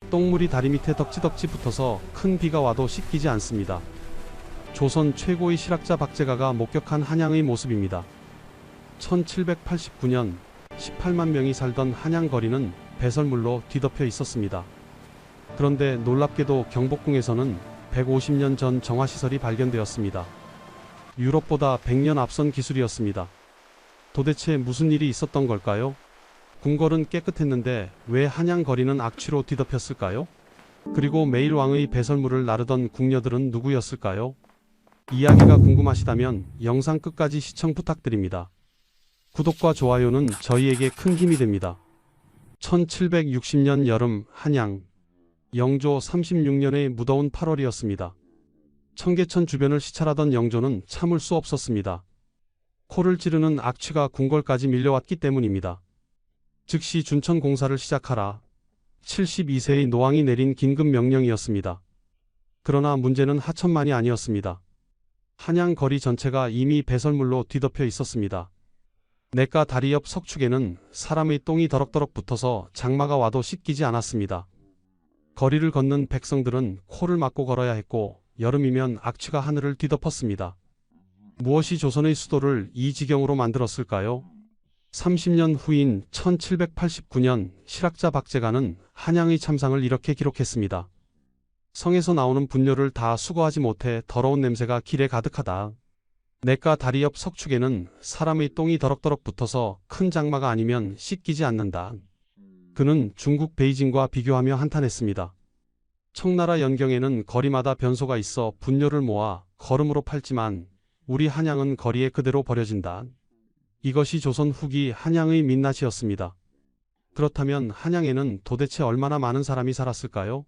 똥물이 다리 밑에 덕지덕지 붙어서 큰 비가 와도 씻기지 않습니다. 조선 최고의 실학자 박제가가 목격한 한양의 모습입니다. 1789년 18만 명이 살던 한양 거리는 배설물로 뒤덮여 있었습니다. 그런데 놀랍게도 경복궁에서는 150년 전 정화시설이 발견되었습니다. 유럽보다 100년 앞선 기술이었습니다. 도대체 무슨 일이 있었던 걸까요? 궁궐은 깨끗했는데 왜 한양 거리는 악취로 뒤덮였을까요? 그리고 매일 왕의 배설물을 나르던 궁녀들은 누구였을까요? 이야기가 궁금하시다면 영상 끝까지 시청 부탁드립니다. 구독과 좋아요는 저희에게 큰 힘이 됩니다. 1760년 여름 한양 영조 36년의 무더운 8월이었습니다. 청계천 주변을 시찰하던 영조는 참을 수 없었습니다. 코를 찌르는 악취가 궁궐까지 밀려왔기 때문입니다. 즉시 준천 공사를 시작하라. 72세의 노왕이 내린 긴급 명령이었습니다. 그러나 문제는 하천만이 아니었습니다. 한양 거리 전체가 이미 배설물로 뒤덮여 있었습니다. 냇가 다리 옆 석축에는 사람의 똥이 더럭더럭 붙어서 장마가 와도 씻기지 않았습니다. 거리를 걷는 백성들은 코를 막고 걸어야 했고 여름이면 악취가 하늘을 뒤덮었습니다. 무엇이 조선의 수도를 이 지경으로 만들었을까요? 30년 후인 1789년 실학자 박제가는 한양의 참상을 이렇게 기록했습니다. 성에서 나오는 분뇨를 다 수거하지 못해 더러운 냄새가 길에 가득하다. 냇가 다리 옆 석축에는 사람의 똥이 더럭더럭 붙어서 큰 장마가 아니면 씻기지 않는다. 그는 중국 베이징과 비교하며 한탄했습니다. 청나라 연경에는 거리마다 변소가 있어 분뇨를 모아 거름으로 팔지만 우리 한양은 거리에 그대로 버려진다. 이것이 조선 후기 한양의 민낯이었습니다. 그렇다면 한양에는 도대체 얼마나 많은 사람이 살았을까요?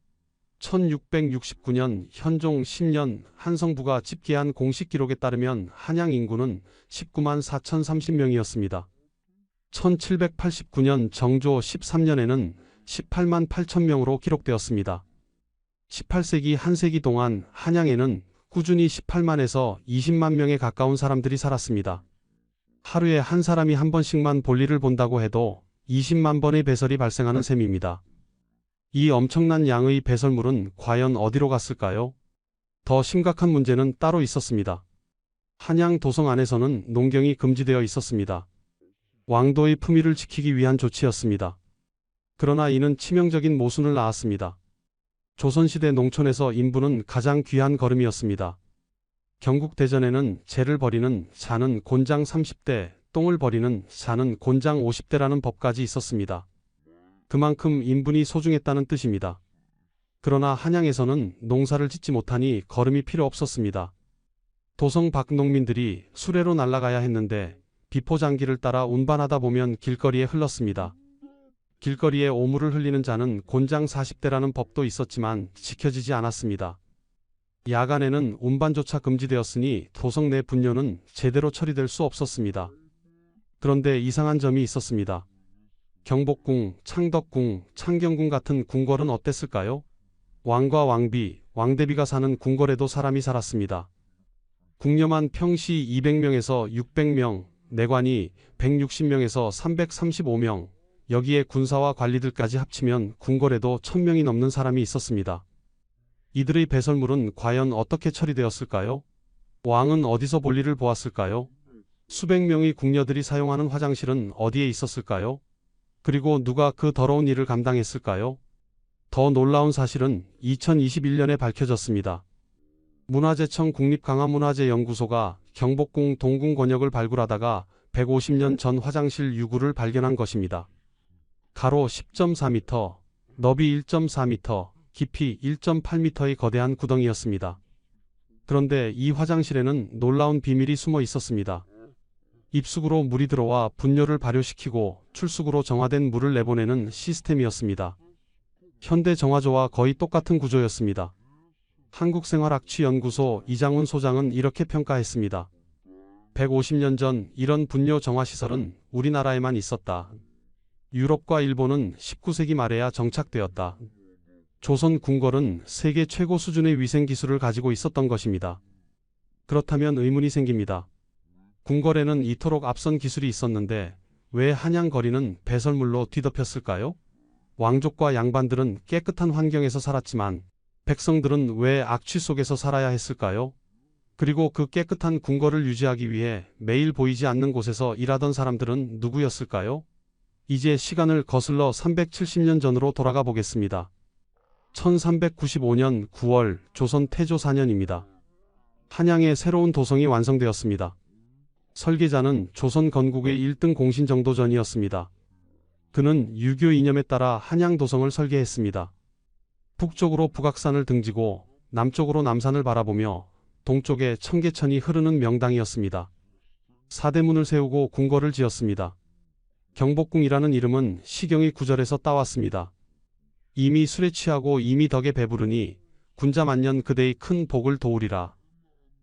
1669년 현종 10년 한성부가 집계한 공식 기록에 따르면 한양 인구는 19만 4,030명이었습니다. 1789년 정조 13년에는 18만 8천 명으로 기록되었습니다. 18세기 한 세기 동안 한양에는 꾸준히 18만에서 20만 명에 가까운 사람들이 살았습니다. 하루에 한 사람이 한 번씩만 볼일을 본다고 해도 20만 번의 배설이 발생하는 셈입니다. 이 엄청난 양의 배설물은 과연 어디로 갔을까요? 더 심각한 문제는 따로 있었습니다. 한양 도성 안에서는 농경이 금지되어 있었습니다. 왕도의 품위를 지키기 위한 조치였습니다. 그러나 이는 치명적인 모순을 낳았습니다. 조선시대 농촌에서 인부는 가장 귀한 거름이었습니다. 경국대전에는 재를 버리는 자는 곤장 30대, 똥을 버리는 자는 곤장 50대라는 법까지 있었습니다. 그만큼 인분이 소중했다는 뜻입니다. 그러나 한양에서는 농사를 짓지 못하니 거름이 필요 없었습니다. 도성 밖 농민들이 수레로 날아가야 했는데 비포장기를 따라 운반하다 보면 길거리에 흘렀습니다. 길거리에 오물을 흘리는 자는 곤장 40대라는 법도 있었지만 지켜지지 않았습니다. 야간에는 운반조차 금지되었으니 도성 내 분뇨는 제대로 처리될 수 없었습니다. 그런데 이상한 점이 있었습니다. 경복궁, 창덕궁, 창경궁 같은 궁궐은 어땠을까요? 왕과 왕비, 왕대비가 사는 궁궐에도 사람이 살았습니다. 궁녀만 평시 200명에서 600명, 내관이 160명에서 335명, 여기에 군사와 관리들까지 합치면 궁궐에도 1000명이 넘는 사람이 있었습니다. 이들의 배설물은 과연 어떻게 처리되었을까요? 왕은 어디서 볼일을 보았을까요? 수백 명의 궁녀들이 사용하는 화장실은 어디에 있었을까요? 그리고 누가 그 더러운 일을 감당했을까요? 더 놀라운 사실은 2021년에 밝혀졌습니다. 문화재청 국립강화문화재연구소가 경복궁 동궁 권역을 발굴하다가 150년 전 화장실 유구를 발견한 것입니다. 가로 10.4m, 너비 1.4m, 깊이 1.8m의 거대한 구덩이였습니다. 그런데 이 화장실에는 놀라운 비밀이 숨어 있었습니다. 입숙으로 물이 들어와 분뇨를 발효시키고 출숙으로 정화된 물을 내보내는 시스템이었습니다. 현대 정화조와 거의 똑같은 구조였습니다. 한국생활학취연구소 이장훈 소장은 이렇게 평가했습니다. 150년 전 이런 분뇨 정화시설은 우리나라에만 있었다. 유럽과 일본은 19세기 말에야 정착되었다. 조선 궁궐은 세계 최고 수준의 위생기술을 가지고 있었던 것입니다. 그렇다면 의문이 생깁니다. 궁궐에는 이토록 앞선 기술이 있었는데 왜 한양 거리는 배설물로 뒤덮였을까요? 왕족과 양반들은 깨끗한 환경에서 살았지만 백성들은 왜 악취 속에서 살아야 했을까요? 그리고 그 깨끗한 궁궐을 유지하기 위해 매일 보이지 않는 곳에서 일하던 사람들은 누구였을까요? 이제 시간을 거슬러 370년 전으로 돌아가 보겠습니다. 1395년 9월 조선 태조 4년입니다. 한양에 새로운 도성이 완성되었습니다. 설계자는 조선 건국의 1등 공신정도전이었습니다. 그는 유교 이념에 따라 한양 도성을 설계했습니다. 북쪽으로 북악산을 등지고 남쪽으로 남산을 바라보며 동쪽에 청계천이 흐르는 명당이었습니다. 사대문을 세우고 궁궐을 지었습니다. 경복궁이라는 이름은 시경의 구절에서 따왔습니다. 이미 술에 취하고 이미 덕에 배부르니 군자만년 그대의 큰 복을 도우리라.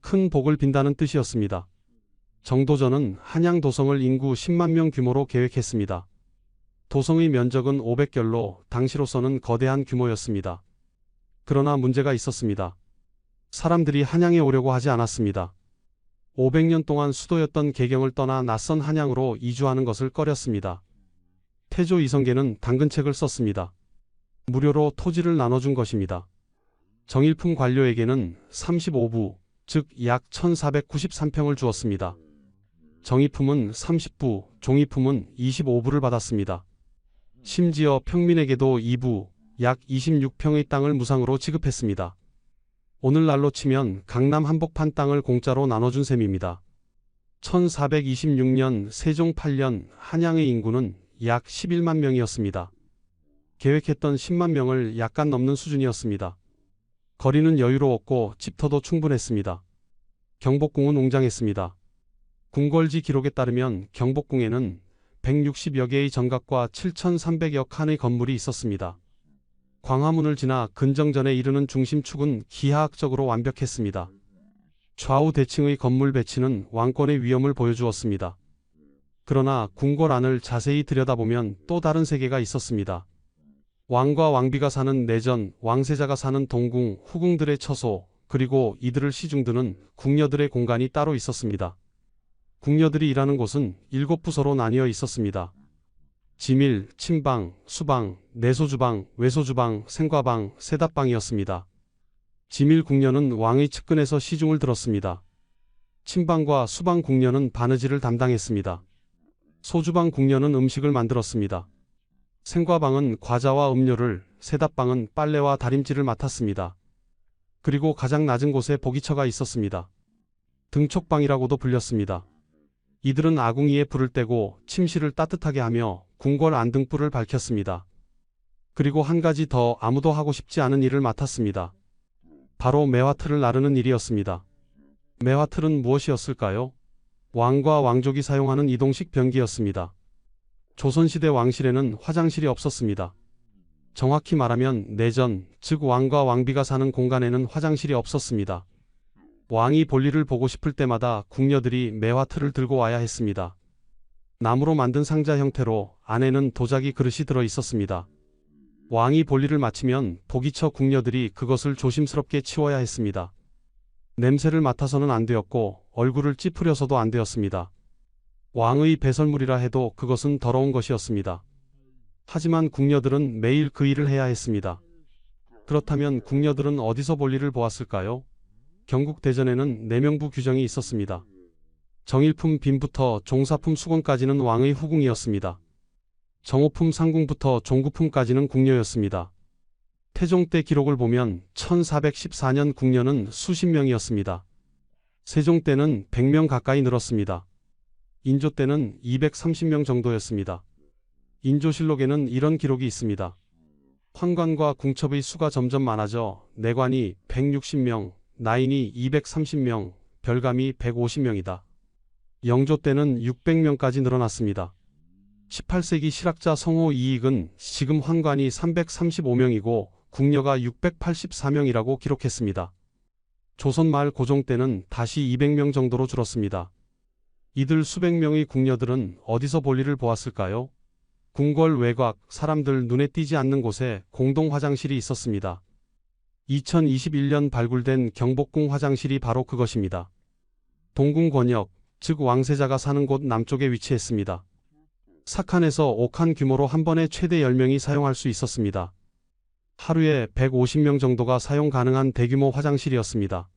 큰 복을 빈다는 뜻이었습니다. 정도전은 한양 도성을 인구 10만 명 규모로 계획했습니다. 도성의 면적은 500결로 당시로서는 거대한 규모였습니다. 그러나 문제가 있었습니다. 사람들이 한양에 오려고 하지 않았습니다. 500년 동안 수도였던 개경을 떠나 낯선 한양으로 이주하는 것을 꺼렸습니다. 태조 이성계는 당근책을 썼습니다. 무료로 토지를 나눠준 것입니다. 정일품 관료에게는 35부, 즉 약 1493평을 주었습니다. 정의품은 30부, 종이품은 25부를 받았습니다. 심지어 평민에게도 2부, 약 26평의 땅을 무상으로 지급했습니다. 오늘날로 치면 강남 한복판 땅을 공짜로 나눠준 셈입니다. 1426년 세종 8년 한양의 인구는 약 11만 명이었습니다. 계획했던 10만 명을 약간 넘는 수준이었습니다. 거리는 여유로웠고 집터도 충분했습니다. 경복궁은 웅장했습니다. 궁궐지 기록에 따르면 경복궁에는 160여 개의 정각과 7,300여 칸의 건물이 있었습니다. 광화문을 지나 근정전에 이르는 중심축은 기하학적으로 완벽했습니다. 좌우 대칭의 건물 배치는 왕권의 위엄을 보여주었습니다. 그러나 궁궐 안을 자세히 들여다보면 또 다른 세계가 있었습니다. 왕과 왕비가 사는 내전, 왕세자가 사는 동궁, 후궁들의 처소, 그리고 이들을 시중드는 궁녀들의 공간이 따로 있었습니다. 궁녀들이 일하는 곳은 7부서로 나뉘어 있었습니다. 지밀, 침방, 수방, 내소주방, 외소주방, 생과방, 세답방이었습니다. 지밀 궁녀는 왕의 측근에서 시중을 들었습니다. 침방과 수방 궁녀는 바느질을 담당했습니다. 소주방 궁녀는 음식을 만들었습니다. 생과방은 과자와 음료를, 세답방은 빨래와 다림질을 맡았습니다. 그리고 가장 낮은 곳에 보기처가 있었습니다. 등촉방이라고도 불렸습니다. 이들은 아궁이에 불을 떼고 침실을 따뜻하게 하며 궁궐 안등불을 밝혔습니다. 그리고 한 가지 더 아무도 하고 싶지 않은 일을 맡았습니다. 바로 매화틀을 나르는 일이었습니다. 매화틀은 무엇이었을까요? 왕과 왕족이 사용하는 이동식 변기였습니다. 조선시대 왕실에는 화장실이 없었습니다. 정확히 말하면 내전, 즉 왕과 왕비가 사는 공간에는 화장실이 없었습니다. 왕이 볼일을 보고 싶을 때마다 궁녀들이 매화틀을 들고 와야 했습니다. 나무로 만든 상자 형태로 안에는 도자기 그릇이 들어 있었습니다. 왕이 볼일을 마치면 보기처 궁녀들이 그것을 조심스럽게 치워야 했습니다. 냄새를 맡아서는 안 되었고 얼굴을 찌푸려서도 안 되었습니다. 왕의 배설물이라 해도 그것은 더러운 것이었습니다. 하지만 궁녀들은 매일 그 일을 해야 했습니다. 그렇다면 궁녀들은 어디서 볼일을 보았을까요? 경국대전에는 내명부 규정이 있었습니다. 정일품 빈부터 종사품 수건까지는 왕의 후궁이었습니다. 정오품 상궁부터 종구품까지는 궁녀였습니다. 태종 때 기록을 보면 1414년 궁녀는 수십 명이었습니다. 세종 때는 100명 가까이 늘었습니다. 인조 때는 230명 정도였습니다. 인조실록에는 이런 기록이 있습니다. 환관과 궁첩의 수가 점점 많아져 내관이 160명, 나인이 230명, 별감이 150명이다. 영조 때는 600명까지 늘어났습니다. 18세기 실학자 성호 이익은 지금 환관이 335명이고 궁녀가 684명이라고 기록했습니다. 조선 말 고종 때는 다시 200명 정도로 줄었습니다. 이들 수백 명의 궁녀들은 어디서 볼일을 보았을까요? 궁궐 외곽, 사람들 눈에 띄지 않는 곳에 공동 화장실이 있었습니다. 2021년 발굴된 경복궁 화장실이 바로 그것입니다. 동궁 권역, 즉 왕세자가 사는 곳 남쪽에 위치했습니다. 4칸에서 5칸 규모로 한 번에 최대 10명이 사용할 수 있었습니다. 하루에 150명 정도가 사용 가능한 대규모 화장실이었습니다.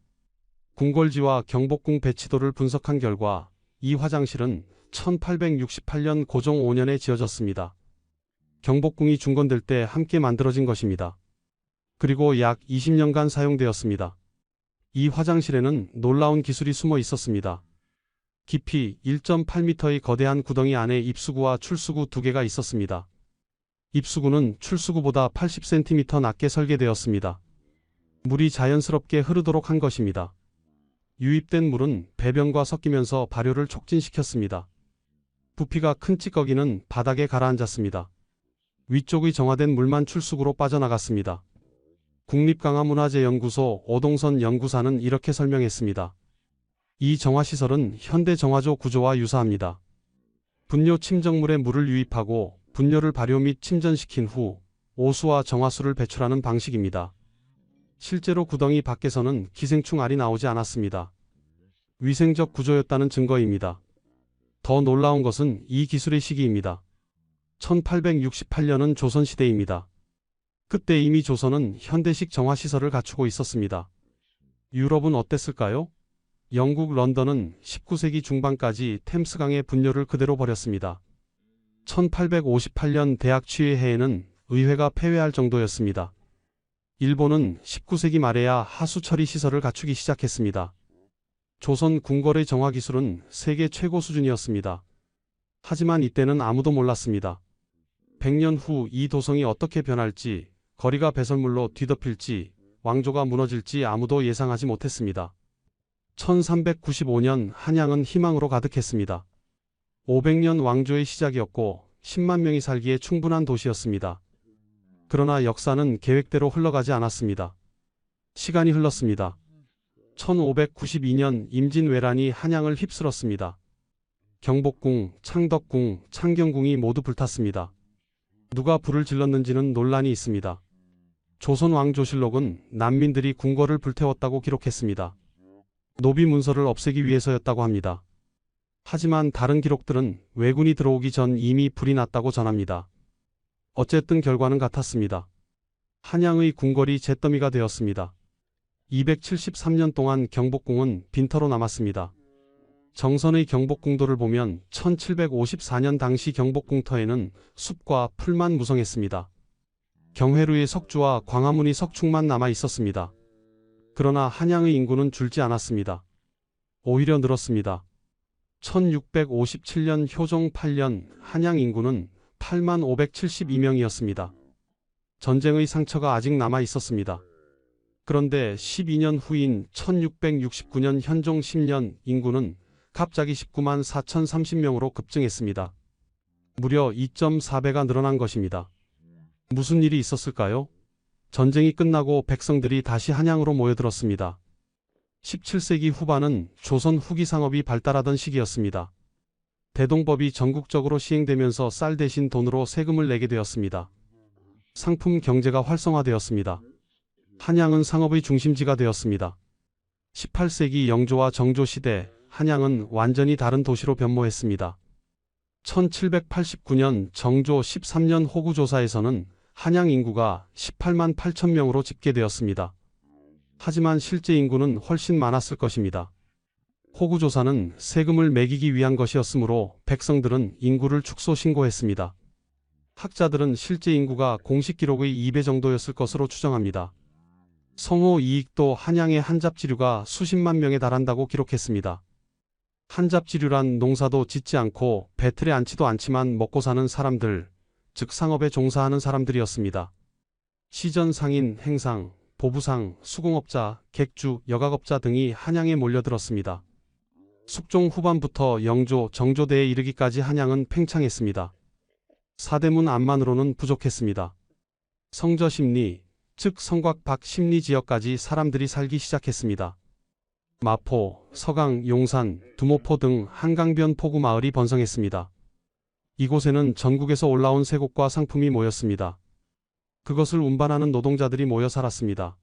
궁궐지와 경복궁 배치도를 분석한 결과 이 화장실은 1868년 고종 5년에 지어졌습니다. 경복궁이 중건될 때 함께 만들어진 것입니다. 그리고 약 20년간 사용되었습니다. 이 화장실에는 놀라운 기술이 숨어 있었습니다. 깊이 1.8m의 거대한 구덩이 안에 입수구와 출수구 두 개가 있었습니다. 입수구는 출수구보다 80cm 낮게 설계되었습니다. 물이 자연스럽게 흐르도록 한 것입니다. 유입된 물은 배변과 섞이면서 발효를 촉진시켰습니다. 부피가 큰 찌꺼기는 바닥에 가라앉았습니다. 위쪽의 정화된 물만 출수구로 빠져나갔습니다. 국립강화문화재연구소 오동선 연구사는 이렇게 설명했습니다. 이 정화시설은 현대 정화조 구조와 유사합니다. 분뇨 침정물에 물을 유입하고 분뇨를 발효 및 침전시킨 후 오수와 정화수를 배출하는 방식입니다. 실제로 구덩이 밖에서는 기생충 알이 나오지 않았습니다. 위생적 구조였다는 증거입니다. 더 놀라운 것은 이 기술의 시기입니다. 1868년은 조선시대입니다. 그때 이미 조선은 현대식 정화시설을 갖추고 있었습니다. 유럽은 어땠을까요? 영국 런던은 19세기 중반까지 템스강의 분뇨를 그대로 버렸습니다. 1858년 대학 취해 해에는 의회가 폐회할 정도였습니다. 일본은 19세기 말에야 하수 처리 시설을 갖추기 시작했습니다. 조선 궁궐의 정화 기술은 세계 최고 수준이었습니다. 하지만 이때는 아무도 몰랐습니다. 100년 후 이 도성이 어떻게 변할지, 거리가 배설물로 뒤덮일지, 왕조가 무너질지 아무도 예상하지 못했습니다. 1395년 한양은 희망으로 가득했습니다. 500년 왕조의 시작이었고 10만 명이 살기에 충분한 도시였습니다. 그러나 역사는 계획대로 흘러가지 않았습니다. 시간이 흘렀습니다. 1592년 임진왜란이 한양을 휩쓸었습니다. 경복궁, 창덕궁, 창경궁이 모두 불탔습니다. 누가 불을 질렀는지는 논란이 있습니다. 조선왕조실록은 난민들이 궁궐을 불태웠다고 기록했습니다. 노비 문서를 없애기 위해서였다고 합니다. 하지만 다른 기록들은 왜군이 들어오기 전 이미 불이 났다고 전합니다. 어쨌든 결과는 같았습니다. 한양의 궁궐이 잿더미가 되었습니다. 273년 동안 경복궁은 빈터로 남았습니다. 정선의 경복궁도를 보면 1754년 당시 경복궁터에는 숲과 풀만 무성했습니다. 경회루의 석주와 광화문의 석축만 남아 있었습니다. 그러나 한양의 인구는 줄지 않았습니다. 오히려 늘었습니다. 1657년 효종 8년 한양 인구는 8572명이었습니다. 전쟁의 상처가 아직 남아 있었습니다. 그런데 12년 후인 1669년 현종 10년 인구는 갑자기 19만 4030명으로 급증했습니다. 무려 2.4배가 늘어난 것입니다. 무슨 일이 있었을까요? 전쟁이 끝나고 백성들이 다시 한양으로 모여들었습니다. 17세기 후반은 조선 후기 상업이 발달하던 시기였습니다. 대동법이 전국적으로 시행되면서 쌀 대신 돈으로 세금을 내게 되었습니다. 상품 경제가 활성화되었습니다. 한양은 상업의 중심지가 되었습니다. 18세기 영조와 정조 시대, 한양은 완전히 다른 도시로 변모했습니다. 1789년 정조 13년 호구조사에서는 한양 인구가 18만 8천 명으로 집계되었습니다. 하지만 실제 인구는 훨씬 많았을 것입니다. 호구조사는 세금을 매기기 위한 것이었으므로 백성들은 인구를 축소 신고했습니다. 학자들은 실제 인구가 공식 기록의 2배 정도였을 것으로 추정합니다. 성호 이익도 한양의 한잡지류가 수십만 명에 달한다고 기록했습니다. 한잡지류란 농사도 짓지 않고 배틀에 앉지도 않지만 먹고 사는 사람들, 즉 상업에 종사하는 사람들이었습니다. 시전 상인, 행상, 보부상, 수공업자, 객주, 여각업자 등이 한양에 몰려들었습니다. 숙종 후반부터 영조, 정조대에 이르기까지 한양은 팽창했습니다. 사대문 안만으로는 부족했습니다. 성저심리, 즉 성곽 밖 심리 지역까지 사람들이 살기 시작했습니다. 마포, 서강, 용산, 두모포 등 한강변 포구 마을이 번성했습니다. 이곳에는 전국에서 올라온 쇠곡과 상품이 모였습니다. 그것을 운반하는 노동자들이 모여 살았습니다.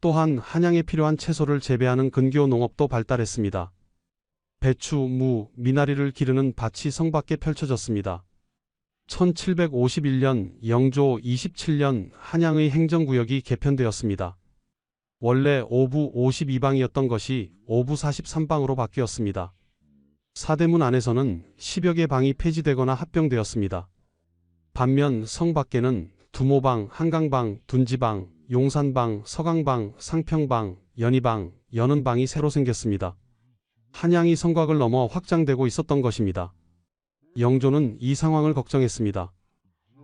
또한 한양에 필요한 채소를 재배하는 근교 농업도 발달했습니다. 배추, 무, 미나리를 기르는 밭이 성 밖에 펼쳐졌습니다. 1751년 영조 27년 한양의 행정구역이 개편되었습니다. 원래 5부 52방이었던 것이 5부 43방으로 바뀌었습니다. 사대문 안에서는 10여 개 방이 폐지되거나 합병되었습니다. 반면 성 밖에는 두모방, 한강방, 둔지방, 용산방, 서강방, 상평방, 연희방, 연은방이 새로 생겼습니다. 한양이 성곽을 넘어 확장되고 있었던 것입니다. 영조는 이 상황을 걱정했습니다.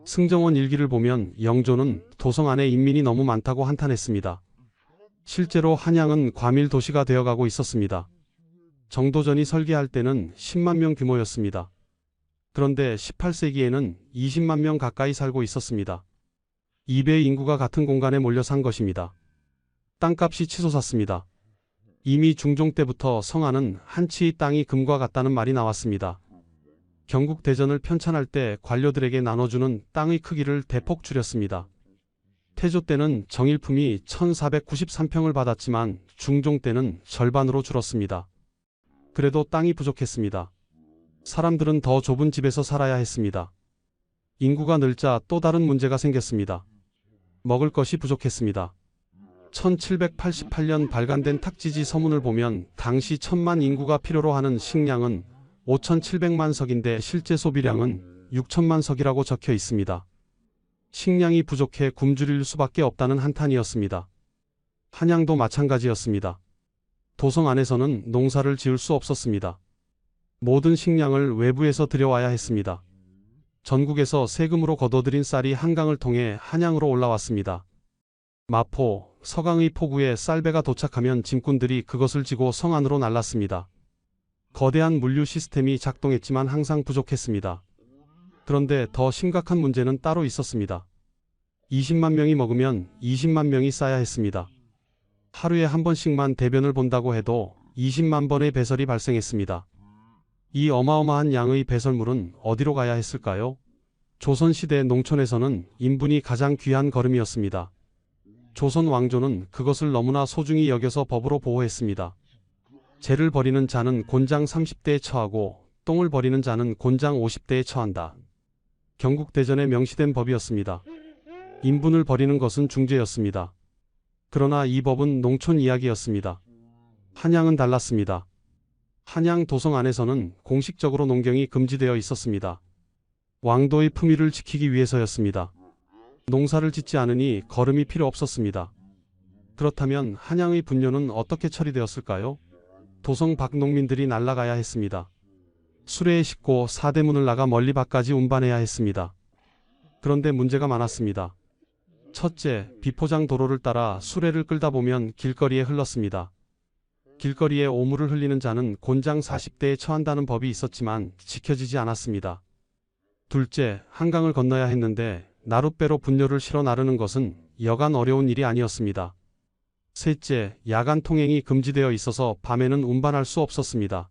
승정원 일기를 보면 영조는 도성 안에 인민이 너무 많다고 한탄했습니다. 실제로 한양은 과밀 도시가 되어가고 있었습니다. 정도전이 설계할 때는 10만 명 규모였습니다. 그런데 18세기에는 20만 명 가까이 살고 있었습니다. 2배의 인구가 같은 공간에 몰려 산 것입니다. 땅값이 치솟았습니다. 이미 중종 때부터 성안은 한치의 땅이 금과 같다는 말이 나왔습니다. 경국대전을 편찬할 때 관료들에게 나눠주는 땅의 크기를 대폭 줄였습니다. 태조 때는 정일품이 1493평을 받았지만 중종 때는 절반으로 줄었습니다. 그래도 땅이 부족했습니다. 사람들은 더 좁은 집에서 살아야 했습니다. 인구가 늘자 또 다른 문제가 생겼습니다. 먹을 것이 부족했습니다. 1788년 발간된 탁지지 서문을 보면 당시 1000만 인구가 필요로 하는 식량은 5700만 석인데 실제 소비량은 6000만 석이라고 적혀 있습니다. 식량이 부족해 굶주릴 수밖에 없다는 한탄이었습니다. 한양도 마찬가지였습니다. 도성 안에서는 농사를 지을 수 없었습니다. 모든 식량을 외부에서 들여와야 했습니다. 전국에서 세금으로 거둬들인 쌀이 한강을 통해 한양으로 올라왔습니다. 마포, 서강의 포구에 쌀배가 도착하면 짐꾼들이 그것을 지고 성 안으로 날랐습니다. 거대한 물류 시스템이 작동했지만 항상 부족했습니다. 그런데 더 심각한 문제는 따로 있었습니다. 20만 명이 먹으면 20만 명이 싸야 했습니다. 하루에 한 번씩만 대변을 본다고 해도 20만 번의 배설이 발생했습니다. 이 어마어마한 양의 배설물은 어디로 가야 했을까요? 조선시대 농촌에서는 인분이 가장 귀한 거름이었습니다. 조선 왕조는 그것을 너무나 소중히 여겨서 법으로 보호했습니다. 재를 버리는 자는 곤장 30대에 처하고 똥을 버리는 자는 곤장 50대에 처한다. 경국대전에 명시된 법이었습니다. 인분을 버리는 것은 중죄였습니다. 그러나 이 법은 농촌 이야기였습니다. 한양은 달랐습니다. 한양 도성 안에서는 공식적으로 농경이 금지되어 있었습니다. 왕도의 품위를 지키기 위해서였습니다. 농사를 짓지 않으니 거름이 필요 없었습니다. 그렇다면 한양의 분뇨는 어떻게 처리되었을까요? 도성 밖 농민들이 날아가야 했습니다. 수레에 싣고 사대문을 나가 멀리 밖까지 운반해야 했습니다. 그런데 문제가 많았습니다. 첫째, 비포장 도로를 따라 수레를 끌다 보면 길거리에 흘렀습니다. 길거리에 오물을 흘리는 자는 곤장 40대에 처한다는 법이 있었지만 지켜지지 않았습니다. 둘째, 한강을 건너야 했는데 나룻배로 분뇨를 실어 나르는 것은 여간 어려운 일이 아니었습니다. 셋째, 야간 통행이 금지되어 있어서 밤에는 운반할 수 없었습니다.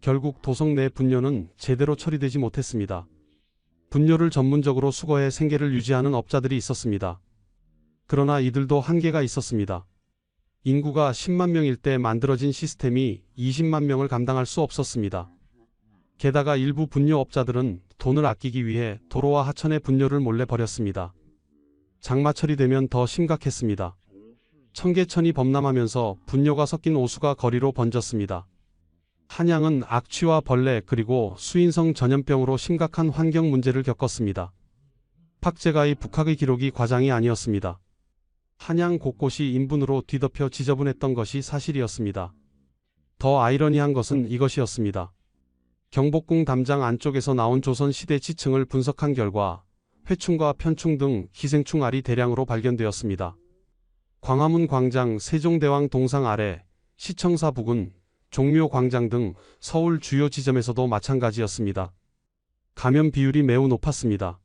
결국 도성 내 분뇨는 제대로 처리되지 못했습니다. 분뇨를 전문적으로 수거해 생계를 유지하는 업자들이 있었습니다. 그러나 이들도 한계가 있었습니다. 인구가 10만 명일 때 만들어진 시스템이 20만 명을 감당할 수 없었습니다. 게다가 일부 분뇨업자들은 돈을 아끼기 위해 도로와 하천에 분뇨를 몰래 버렸습니다. 장마철이 되면 더 심각했습니다. 청계천이 범람하면서 분뇨가 섞인 오수가 거리로 번졌습니다. 한양은 악취와 벌레 그리고 수인성 전염병으로 심각한 환경 문제를 겪었습니다. 팍제가의 북학의 기록이 과장이 아니었습니다. 한양 곳곳이 인분으로 뒤덮여 지저분했던 것이 사실이었습니다. 더 아이러니한 것은 이것이었습니다. 경복궁 담장 안쪽에서 나온 조선시대 지층을 분석한 결과 회충과 편충 등 기생충 알이 대량으로 발견되었습니다. 광화문 광장 세종대왕 동상 아래, 시청사 부근, 종묘 광장 등 서울 주요 지점에서도 마찬가지였습니다. 감염 비율이 매우 높았습니다.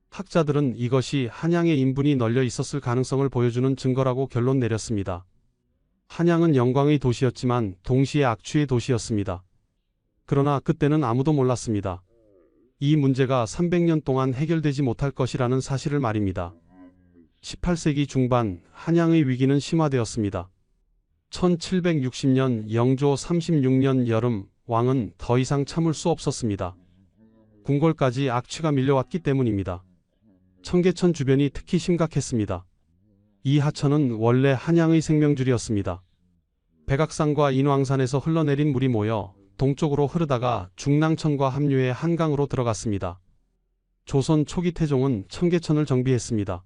학자들은 이것이 한양의 인분이 널려 있었을 가능성을 보여주는 증거라고 결론 내렸습니다. 한양은 영광의 도시였지만 동시에 악취의 도시였습니다. 그러나 그때는 아무도 몰랐습니다. 이 문제가 300년 동안 해결되지 못할 것이라는 사실을 말입니다. 18세기 중반 한양의 위기는 심화되었습니다. 1760년 영조 36년 여름 왕은 더 이상 참을 수 없었습니다. 궁궐까지 악취가 밀려왔기 때문입니다. 청계천 주변이 특히 심각했습니다. 이 하천은 원래 한양의 생명줄이었습니다. 백악산과 인왕산에서 흘러내린 물이 모여 동쪽으로 흐르다가 중랑천과 합류해 한강으로 들어갔습니다. 조선 초기 태종은 청계천을 정비했습니다.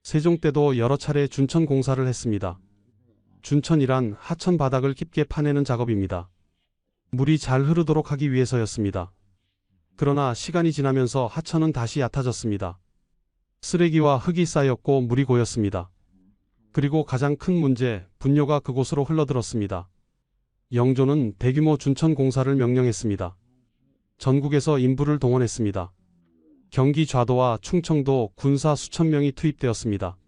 세종 때도 여러 차례 준천 공사를 했습니다. 준천이란 하천 바닥을 깊게 파내는 작업입니다. 물이 잘 흐르도록 하기 위해서였습니다. 그러나 시간이 지나면서 하천은 다시 얕아졌습니다. 쓰레기와 흙이 쌓였고 물이 고였습니다. 그리고 가장 큰 문제, 분뇨가 그곳으로 흘러들었습니다. 영조는 대규모 준천 공사를 명령했습니다. 전국에서 인부를 동원했습니다. 경기 좌도와 충청도 군사 수천 명이 투입되었습니다.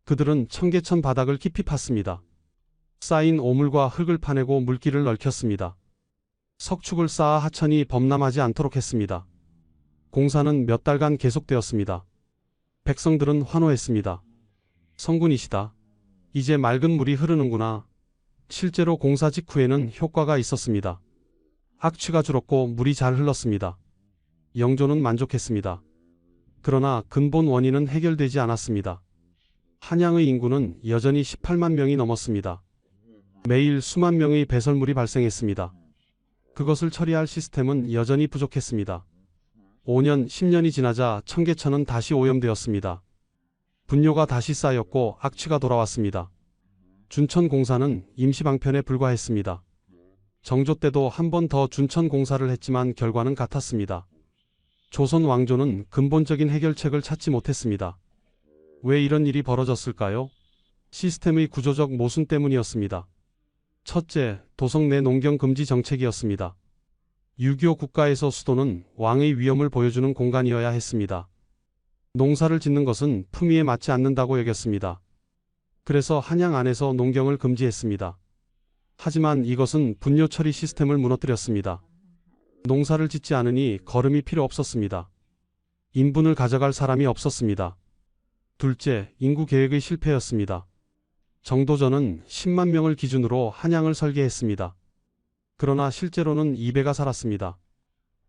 그들은 청계천 바닥을 깊이 팠습니다. 쌓인 오물과 흙을 파내고 물길을 넓혔습니다. 석축을 쌓아 하천이 범람하지 않도록 했습니다. 공사는 몇 달간 계속되었습니다. 백성들은 환호했습니다. 성군이시다. 이제 맑은 물이 흐르는구나. 실제로 공사 직후에는 효과가 있었습니다. 악취가 줄었고 물이 잘 흘렀습니다. 영조는 만족했습니다. 그러나 근본 원인은 해결되지 않았습니다. 한양의 인구는 여전히 18만 명이 넘었습니다. 매일 수만 명의 배설물이 발생했습니다. 그것을 처리할 시스템은 여전히 부족했습니다. 5년, 10년이 지나자 청계천은 다시 오염되었습니다. 분뇨가 다시 쌓였고 악취가 돌아왔습니다. 준천 공사는 임시방편에 불과했습니다. 정조 때도 한 번 더 준천 공사를 했지만 결과는 같았습니다. 조선 왕조는 근본적인 해결책을 찾지 못했습니다. 왜 이런 일이 벌어졌을까요? 시스템의 구조적 모순 때문이었습니다. 첫째, 도성 내 농경 금지 정책이었습니다. 유교 국가에서 수도는 왕의 위엄을 보여주는 공간이어야 했습니다. 농사를 짓는 것은 품위에 맞지 않는다고 여겼습니다. 그래서 한양 안에서 농경을 금지했습니다. 하지만 이것은 분뇨 처리 시스템을 무너뜨렸습니다. 농사를 짓지 않으니 거름이 필요 없었습니다. 인분을 가져갈 사람이 없었습니다. 둘째, 인구 계획의 실패였습니다. 정도전은 10만 명을 기준으로 한양을 설계했습니다. 그러나 실제로는 2배가 살았습니다.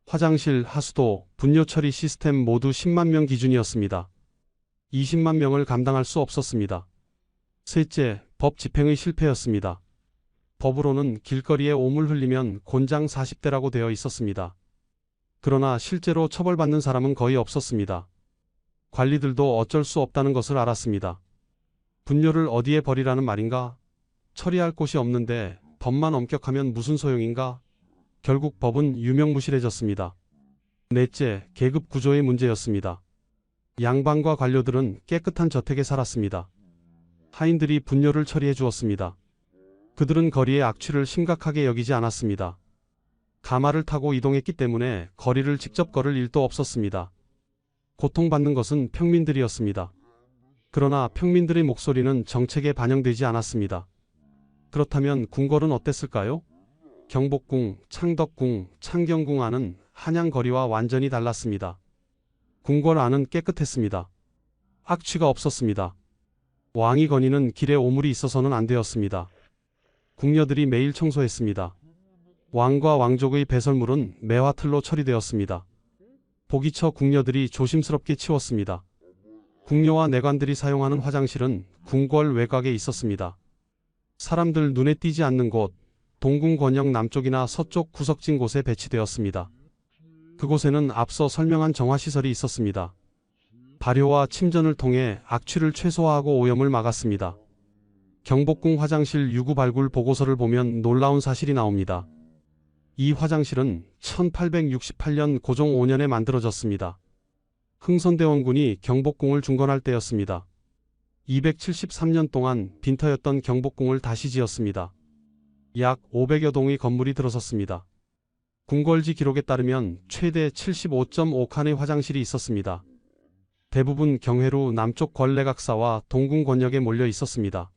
화장실, 하수도, 분뇨 처리 시스템 모두 10만 명 기준이었습니다. 20만 명을 감당할 수 없었습니다. 셋째, 법 집행의 실패였습니다. 법으로는 길거리에 오물 흘리면 곤장 40대라고 되어 있었습니다. 그러나 실제로 처벌받는 사람은 거의 없었습니다. 관리들도 어쩔 수 없다는 것을 알았습니다. 분뇨를 어디에 버리라는 말인가? 처리할 곳이 없는데 법만 엄격하면 무슨 소용인가? 결국 법은 유명무실해졌습니다. 넷째, 계급 구조의 문제였습니다. 양반과 관료들은 깨끗한 저택에 살았습니다. 하인들이 분뇨를 처리해 주었습니다. 그들은 거리의 악취를 심각하게 여기지 않았습니다. 가마를 타고 이동했기 때문에 거리를 직접 걸을 일도 없었습니다. 고통받는 것은 평민들이었습니다. 그러나 평민들의 목소리는 정책에 반영되지 않았습니다. 그렇다면 궁궐은 어땠을까요? 경복궁, 창덕궁, 창경궁 안은 한양 거리와 완전히 달랐습니다. 궁궐 안은 깨끗했습니다. 악취가 없었습니다. 왕이 거니는 길에 오물이 있어서는 안 되었습니다. 궁녀들이 매일 청소했습니다. 왕과 왕족의 배설물은 매화틀로 처리되었습니다. 보기처 궁녀들이 조심스럽게 치웠습니다. 궁녀와 내관들이 사용하는 화장실은 궁궐 외곽에 있었습니다. 사람들 눈에 띄지 않는 곳, 동궁 권역 남쪽이나 서쪽 구석진 곳에 배치되었습니다. 그곳에는 앞서 설명한 정화시설이 있었습니다. 발효와 침전을 통해 악취를 최소화하고 오염을 막았습니다. 경복궁 화장실 유구 발굴 보고서를 보면 놀라운 사실이 나옵니다. 이 화장실은 1868년 고종 5년에 만들어졌습니다. 흥선대원군이 경복궁을 중건할 때였습니다. 273년 동안 빈터였던 경복궁을 다시 지었습니다. 약 500여 동의 건물이 들어섰습니다. 궁궐지 기록에 따르면 최대 75.5칸의 화장실이 있었습니다. 대부분 경회루 남쪽 권례각사와 동궁 권역에 몰려 있었습니다.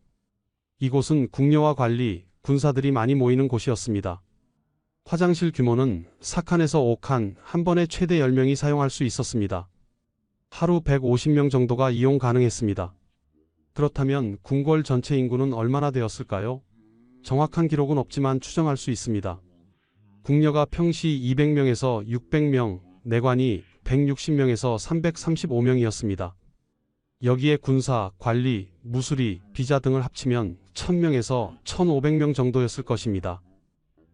이곳은 궁녀와 관리, 군사들이 많이 모이는 곳이었습니다. 화장실 규모는 4칸에서 5칸, 한 번에 최대 10명이 사용할 수 있었습니다. 하루 150명 정도가 이용 가능했습니다. 그렇다면 궁궐 전체 인구는 얼마나 되었을까요? 정확한 기록은 없지만 추정할 수 있습니다. 궁녀가 평시 200명에서 600명, 내관이 160명에서 335명이었습니다. 여기에 군사, 관리, 무술이, 비자 등을 합치면 1000명에서 1500명 정도였을 것입니다.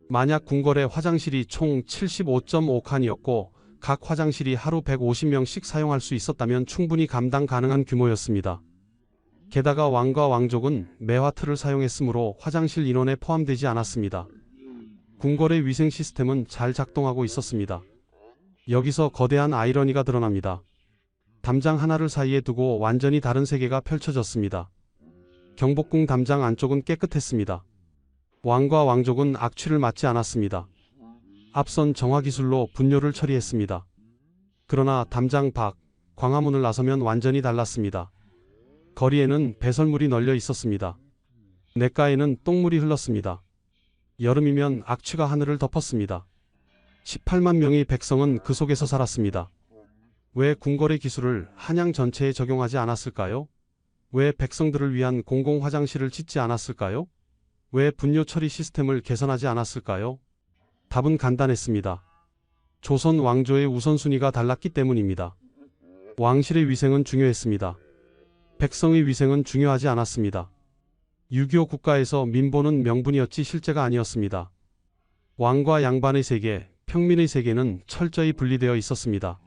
만약 궁궐의 화장실이 총 75.5칸이었고 각 화장실이 하루 150명씩 사용할 수 있었다면 충분히 감당 가능한 규모였습니다. 게다가 왕과 왕족은 매화틀을 사용했으므로 화장실 인원에 포함되지 않았습니다. 궁궐의 위생 시스템은 잘 작동하고 있었습니다. 여기서 거대한 아이러니가 드러납니다. 담장 하나를 사이에 두고 완전히 다른 세계가 펼쳐졌습니다. 경복궁 담장 안쪽은 깨끗했습니다. 왕과 왕족은 악취를 맡지 않았습니다. 앞선 정화기술로 분뇨를 처리했습니다. 그러나 담장 밖, 광화문을 나서면 완전히 달랐습니다. 거리에는 배설물이 널려 있었습니다. 냇가에는 똥물이 흘렀습니다. 여름이면 악취가 하늘을 덮었습니다. 18만 명의 백성은 그 속에서 살았습니다. 왜 궁궐의 기술을 한양 전체에 적용하지 않았을까요? 왜 백성들을 위한 공공 화장실을 짓지 않았을까요? 왜 분뇨 처리 시스템을 개선하지 않았을까요? 답은 간단했습니다. 조선 왕조의 우선순위가 달랐기 때문입니다. 왕실의 위생은 중요했습니다. 백성의 위생은 중요하지 않았습니다. 6.25 국가에서 민보는 명분이었지 실제가 아니었습니다. 왕과 양반의 세계, 평민의 세계는 철저히 분리되어 있었습니다.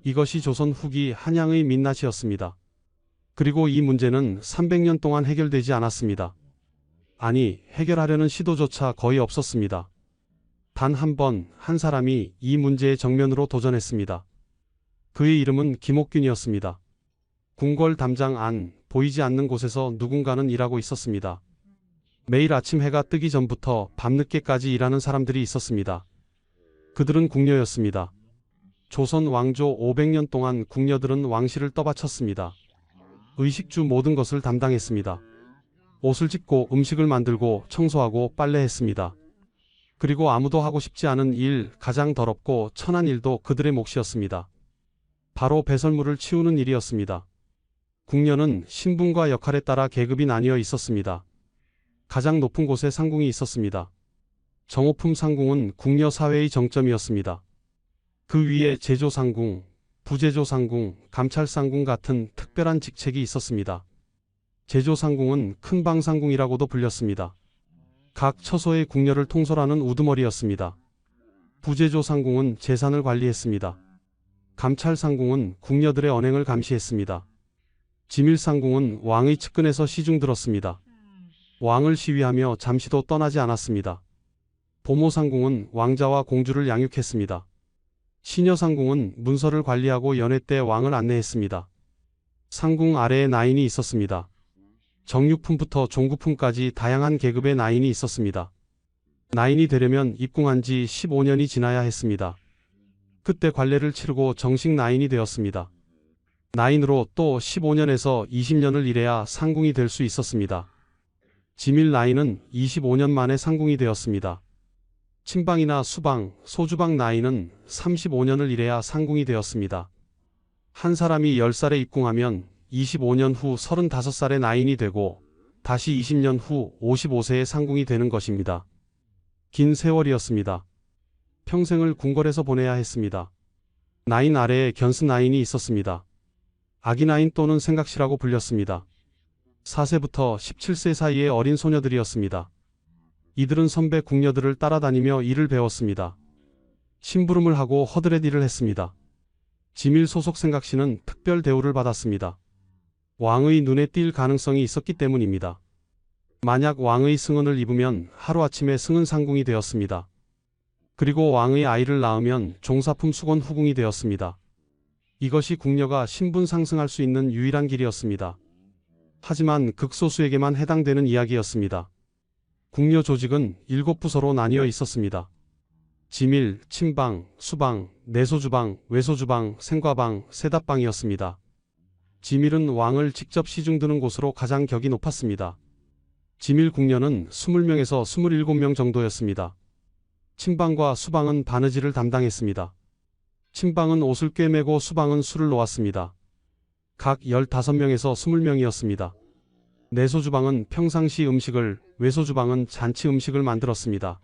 이것이 조선 후기 한양의 민낯이었습니다. 그리고 이 문제는 300년 동안 해결되지 않았습니다. 아니, 해결하려는 시도조차 거의 없었습니다. 단 한 번 한 사람이 이 문제의 정면으로 도전했습니다. 그의 이름은 김옥균이었습니다. 궁궐 담장 안, 보이지 않는 곳에서 누군가는 일하고 있었습니다. 매일 아침 해가 뜨기 전부터 밤늦게까지 일하는 사람들이 있었습니다. 그들은 궁녀였습니다. 조선 왕조 500년 동안 궁녀들은 왕실을 떠받쳤습니다. 의식주 모든 것을 담당했습니다. 옷을 찢고 음식을 만들고 청소하고 빨래했습니다. 그리고 아무도 하고 싶지 않은 일, 가장 더럽고 천한 일도 그들의 몫이었습니다. 바로 배설물을 치우는 일이었습니다. 궁녀는 신분과 역할에 따라 계급이 나뉘어 있었습니다. 가장 높은 곳에 상궁이 있었습니다. 정호품 상궁은 궁녀 사회의 정점이었습니다. 그 위에 제조상궁, 부제조상궁, 감찰상궁 같은 특별한 직책이 있었습니다. 제조상궁은 큰방상궁이라고도 불렸습니다. 각 처소의 궁녀를 통솔하는 우두머리였습니다. 부제조상궁은 재산을 관리했습니다. 감찰상궁은 궁녀들의 언행을 감시했습니다. 지밀상궁은 왕의 측근에서 시중 들었습니다. 왕을 시위하며 잠시도 떠나지 않았습니다. 보모상궁은 왕자와 공주를 양육했습니다. 시녀상궁은 문서를 관리하고 연회 때 왕을 안내했습니다. 상궁 아래에 나인이 있었습니다. 정육품부터 종구품까지 다양한 계급의 나인이 있었습니다. 나인이 되려면 입궁한 지 15년이 지나야 했습니다. 그때 관례를 치르고 정식 나인이 되었습니다. 나인으로 또 15년에서 20년을 일해야 상궁이 될 수 있었습니다. 지밀 나인은 25년 만에 상궁이 되었습니다. 친방이나 수방, 소주방 나인은 35년을 일해야 상궁이 되었습니다. 한 사람이 10살에 입궁하면 25년 후 35살의 나인이 되고 다시 20년 후 55세의 상궁이 되는 것입니다. 긴 세월이었습니다. 평생을 궁궐에서 보내야 했습니다. 나인 아래에 견스 나인이 있었습니다. 아기 나인 또는 생각시라고 불렸습니다. 4세부터 17세 사이의 어린 소녀들이었습니다. 이들은 선배 궁녀들을 따라다니며 일을 배웠습니다. 심부름을 하고 허드렛 일을 했습니다. 지밀 소속 생각시는 특별 대우를 받았습니다. 왕의 눈에 띌 가능성이 있었기 때문입니다. 만약 왕의 승언을 입으면 하루아침에 승은 상궁이 되었습니다. 그리고 왕의 아이를 낳으면 종사품 수건 후궁이 되었습니다. 이것이 궁녀가 신분 상승할 수 있는 유일한 길이었습니다. 하지만 극소수에게만 해당되는 이야기였습니다. 궁녀 조직은 7부서로 나뉘어 있었습니다. 지밀, 친방, 수방, 내소주방, 외소주방, 생과방, 세답방이었습니다. 지밀은 왕을 직접 시중드는 곳으로 가장 격이 높았습니다. 지밀 궁녀는 20명에서 27명 정도였습니다. 친방과 수방은 바느질을 담당했습니다. 친방은 옷을 꿰매고 수방은 술을 놓았습니다. 각 15명에서 20명이었습니다. 내소주방은 평상시 음식을, 외소주방은 잔치 음식을 만들었습니다.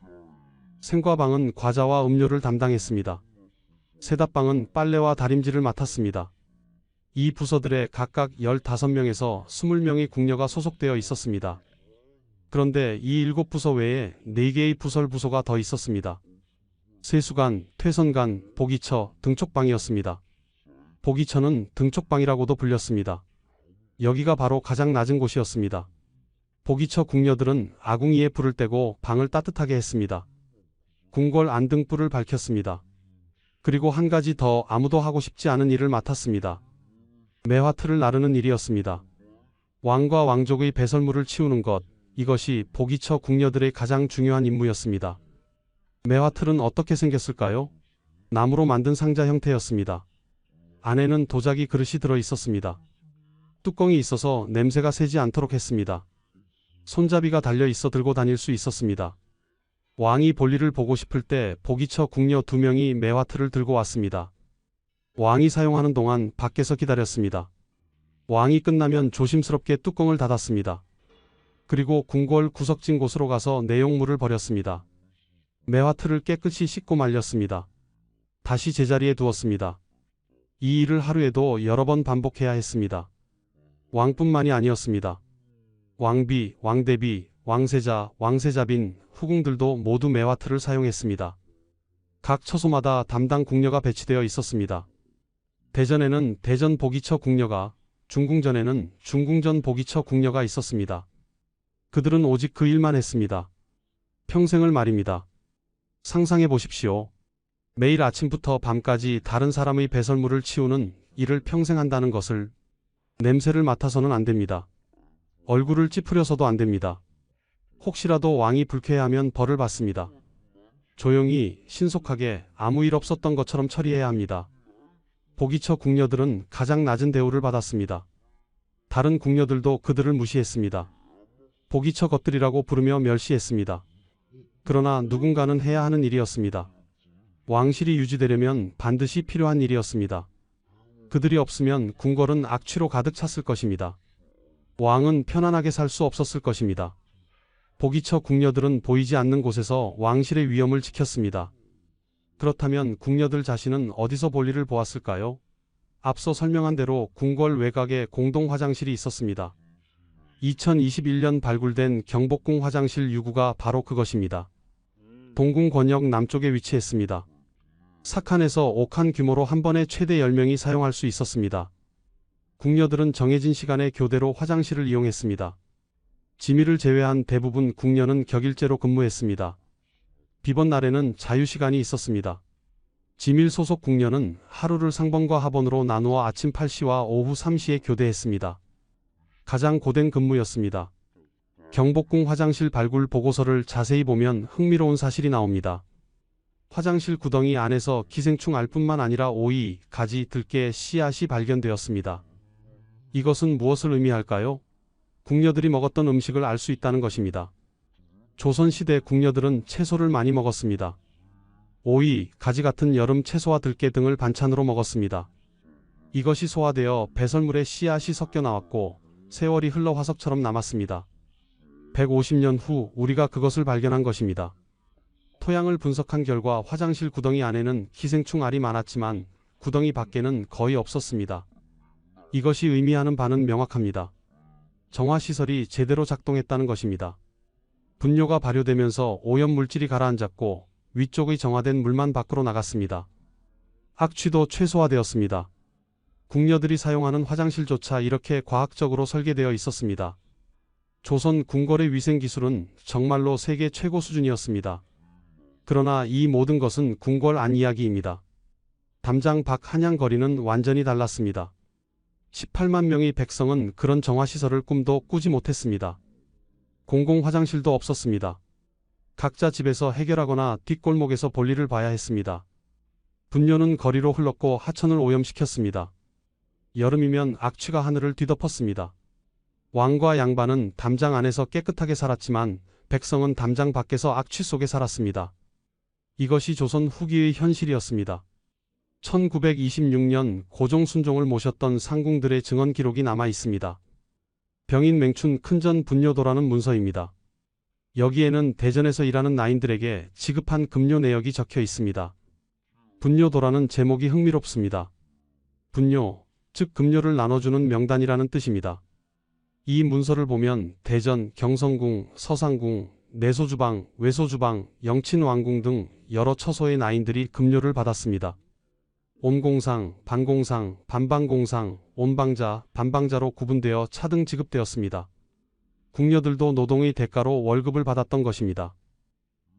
생과방은 과자와 음료를 담당했습니다. 세답방은 빨래와 다림질을 맡았습니다. 이 부서들에 각각 15명에서 20명의 궁녀가 소속되어 있었습니다. 그런데 이 7부서 외에 4개의 부설부소가 더 있었습니다. 세수관, 퇴선관, 보기처, 등촉방이었습니다. 보기처는 등촉방이라고도 불렸습니다. 여기가 바로 가장 낮은 곳이었습니다. 보기처 궁녀들은 아궁이에 불을 떼고 방을 따뜻하게 했습니다. 궁궐 안등불을 밝혔습니다. 그리고 한 가지 더 아무도 하고 싶지 않은 일을 맡았습니다. 매화틀을 나르는 일이었습니다. 왕과 왕족의 배설물을 치우는 것, 이것이 보기처 궁녀들의 가장 중요한 임무였습니다. 매화틀은 어떻게 생겼을까요? 나무로 만든 상자 형태였습니다. 안에는 도자기 그릇이 들어 있었습니다. 뚜껑이 있어서 냄새가 새지 않도록 했습니다. 손잡이가 달려 있어 들고 다닐 수 있었습니다. 왕이 볼일을 보고 싶을 때 보기처 궁녀 2명이 매화틀을 들고 왔습니다. 왕이 사용하는 동안 밖에서 기다렸습니다. 왕이 끝나면 조심스럽게 뚜껑을 닫았습니다. 그리고 궁궐 구석진 곳으로 가서 내용물을 버렸습니다. 매화틀을 깨끗이 씻고 말렸습니다. 다시 제자리에 두었습니다. 이 일을 하루에도 여러 번 반복해야 했습니다. 왕뿐만이 아니었습니다. 왕비, 왕대비, 왕세자, 왕세자빈, 후궁들도 모두 매화틀을 사용했습니다. 각 처소마다 담당 궁녀가 배치되어 있었습니다. 대전에는 대전 보기처 궁녀가, 중궁전에는 중궁전 보기처 궁녀가 있었습니다. 그들은 오직 그 일만 했습니다. 평생을 말입니다. 상상해 보십시오. 매일 아침부터 밤까지 다른 사람의 배설물을 치우는 일을 평생 한다는 것을. 냄새를 맡아서는 안 됩니다. 얼굴을 찌푸려서도 안 됩니다. 혹시라도 왕이 불쾌해하면 벌을 받습니다. 조용히, 신속하게 아무 일 없었던 것처럼 처리해야 합니다. 보기처 궁녀들은 가장 낮은 대우를 받았습니다. 다른 궁녀들도 그들을 무시했습니다. 보기처 것들이라고 부르며 멸시했습니다. 그러나 누군가는 해야 하는 일이었습니다. 왕실이 유지되려면 반드시 필요한 일이었습니다. 그들이 없으면 궁궐은 악취로 가득 찼을 것입니다. 왕은 편안하게 살 수 없었을 것입니다. 보기처 궁녀들은 보이지 않는 곳에서 왕실의 위엄을 지켰습니다. 그렇다면 궁녀들 자신은 어디서 볼일을 보았을까요? 앞서 설명한 대로 궁궐 외곽에 공동 화장실이 있었습니다. 2021년 발굴된 경복궁 화장실 유구가 바로 그것입니다. 동궁 권역 남쪽에 위치했습니다. 4칸에서 5칸 규모로 한 번에 최대 10명이 사용할 수 있었습니다. 궁녀들은 정해진 시간에 교대로 화장실을 이용했습니다. 지미를 제외한 대부분 궁녀는 격일제로 근무했습니다. 비번 날에는 자유시간이 있었습니다. 지밀 소속 궁녀는 하루를 상번과 하번으로 나누어 아침 8시와 오후 3시에 교대했습니다. 가장 고된 근무였습니다. 경복궁 화장실 발굴 보고서를 자세히 보면 흥미로운 사실이 나옵니다. 화장실 구덩이 안에서 기생충 알뿐만 아니라 오이, 가지, 들깨, 씨앗이 발견되었습니다. 이것은 무엇을 의미할까요? 궁녀들이 먹었던 음식을 알 수 있다는 것입니다. 조선시대 궁녀들은 채소를 많이 먹었습니다. 오이, 가지 같은 여름 채소와 들깨 등을 반찬으로 먹었습니다. 이것이 소화되어 배설물에 씨앗이 섞여 나왔고 세월이 흘러 화석처럼 남았습니다. 150년 후 우리가 그것을 발견한 것입니다. 토양을 분석한 결과 화장실 구덩이 안에는 기생충 알이 많았지만 구덩이 밖에는 거의 없었습니다. 이것이 의미하는 바는 명확합니다. 정화시설이 제대로 작동했다는 것입니다. 분뇨가 발효되면서 오염물질이 가라앉았고 위쪽의 정화된 물만 밖으로 나갔습니다. 악취도 최소화되었습니다. 궁녀들이 사용하는 화장실조차 이렇게 과학적으로 설계되어 있었습니다. 조선 궁궐의 위생기술은 정말로 세계 최고 수준이었습니다. 그러나 이 모든 것은 궁궐 안 이야기입니다. 담장 밖 한양 거리는 완전히 달랐습니다. 18만 명의 백성은 그런 정화시설을 꿈도 꾸지 못했습니다. 공공 화장실도 없었습니다. 각자 집에서 해결하거나 뒷골목에서 볼일을 봐야 했습니다. 분뇨는 거리로 흘렀고 하천을 오염시켰습니다. 여름이면 악취가 하늘을 뒤덮었습니다. 왕과 양반은 담장 안에서 깨끗하게 살았지만 백성은 담장 밖에서 악취 속에 살았습니다. 이것이 조선 후기의 현실이었습니다. 1926년 고종 순종을 모셨던 상궁들의 증언 기록이 남아 있습니다. 병인 맹춘 큰전 분뇨도라는 문서입니다. 여기에는 대전에서 일하는 나인들에게 지급한 급료 내역이 적혀 있습니다. 분뇨도라는 제목이 흥미롭습니다. 분뇨, 즉 급료를 나눠주는 명단이라는 뜻입니다. 이 문서를 보면 대전, 경성궁, 서상궁, 내소주방, 외소주방, 영친왕궁 등 여러 처소의 나인들이 급료를 받았습니다. 온공상, 반공상, 반반공상, 온방자, 반방자로 구분되어 차등 지급되었습니다. 궁녀들도 노동의 대가로 월급을 받았던 것입니다.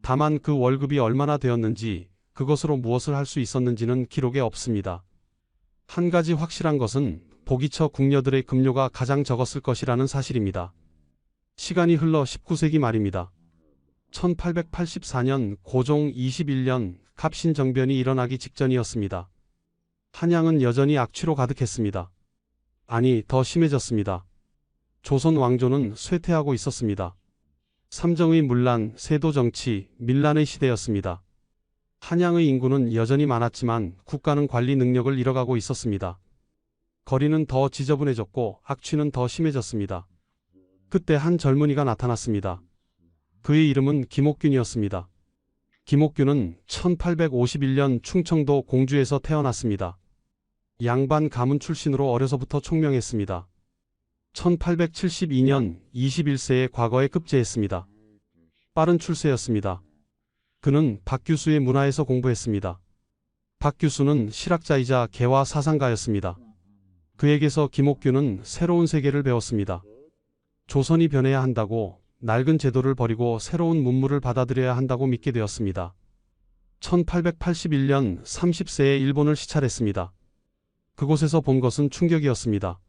다만 그 월급이 얼마나 되었는지, 그것으로 무엇을 할 수 있었는지는 기록에 없습니다. 한 가지 확실한 것은 보기처 궁녀들의 급료가 가장 적었을 것이라는 사실입니다. 시간이 흘러 19세기 말입니다. 1884년 고종 21년 갑신정변이 일어나기 직전이었습니다. 한양은 여전히 악취로 가득했습니다. 아니, 더 심해졌습니다. 조선 왕조는 쇠퇴하고 있었습니다. 삼정의 문란, 세도정치, 밀란의 시대였습니다. 한양의 인구는 여전히 많았지만 국가는 관리 능력을 잃어가고 있었습니다. 거리는 더 지저분해졌고 악취는 더 심해졌습니다. 그때 한 젊은이가 나타났습니다. 그의 이름은 김옥균이었습니다. 김옥균은 1851년 충청도 공주에서 태어났습니다. 양반 가문 출신으로 어려서부터 총명했습니다. 1872년 21세에 과거에 급제했습니다. 빠른 출세였습니다. 그는 박규수의 문화에서 공부했습니다. 박규수는 실학자이자 개화 사상가였습니다. 그에게서 김옥균은 새로운 세계를 배웠습니다. 조선이 변해야 한다고, 낡은 제도를 버리고 새로운 문물을 받아들여야 한다고 믿게 되었습니다. 1881년 30세에 일본을 시찰했습니다. 그곳에서 본 것은 충격이었습니다.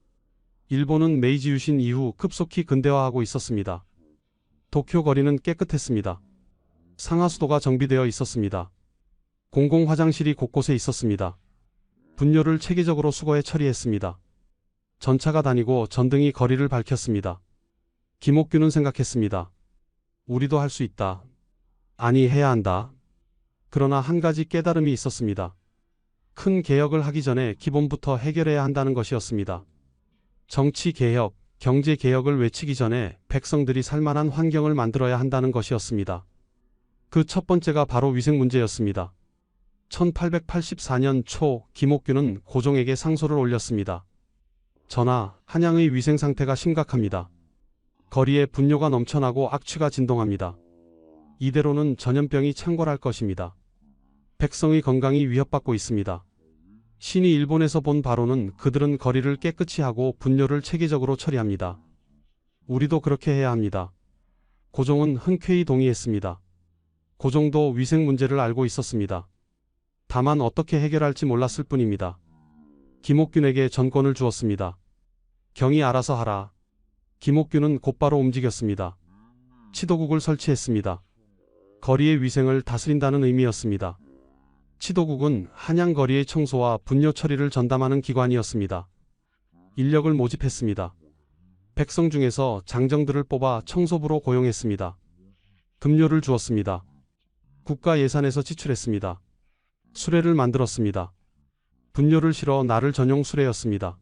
일본은 메이지 유신 이후 급속히 근대화하고 있었습니다. 도쿄 거리는 깨끗했습니다. 상하수도가 정비되어 있었습니다. 공공 화장실이 곳곳에 있었습니다. 분뇨를 체계적으로 수거해 처리했습니다. 전차가 다니고 전등이 거리를 밝혔습니다. 김옥균은 생각했습니다. 우리도 할 수 있다. 아니, 해야 한다. 그러나 한 가지 깨달음이 있었습니다. 큰 개혁을 하기 전에 기본부터 해결해야 한다는 것이었습니다. 정치 개혁, 경제 개혁을 외치기 전에 백성들이 살만한 환경을 만들어야 한다는 것이었습니다. 그 첫 번째가 바로 위생 문제였습니다. 1884년 초 김옥균은 고종에게 상소를 올렸습니다. 전하, 한양의 위생 상태가 심각합니다. 거리에 분뇨가 넘쳐나고 악취가 진동합니다. 이대로는 전염병이 창궐할 것입니다. 백성의 건강이 위협받고 있습니다. 신이 일본에서 본 바로는 그들은 거리를 깨끗이 하고 분뇨를 체계적으로 처리합니다. 우리도 그렇게 해야 합니다. 고종은 흔쾌히 동의했습니다. 고종도 위생 문제를 알고 있었습니다. 다만 어떻게 해결할지 몰랐을 뿐입니다. 김옥균에게 전권을 주었습니다. 경이 알아서 하라. 김옥균은 곧바로 움직였습니다. 치도국을 설치했습니다. 거리의 위생을 다스린다는 의미였습니다. 치도국은 한양 거리의 청소와 분뇨 처리를 전담하는 기관이었습니다. 인력을 모집했습니다. 백성 중에서 장정들을 뽑아 청소부로 고용했습니다. 급료를 주었습니다. 국가 예산에서 지출했습니다. 수레를 만들었습니다. 분뇨를 실어 나를 전용 수레였습니다.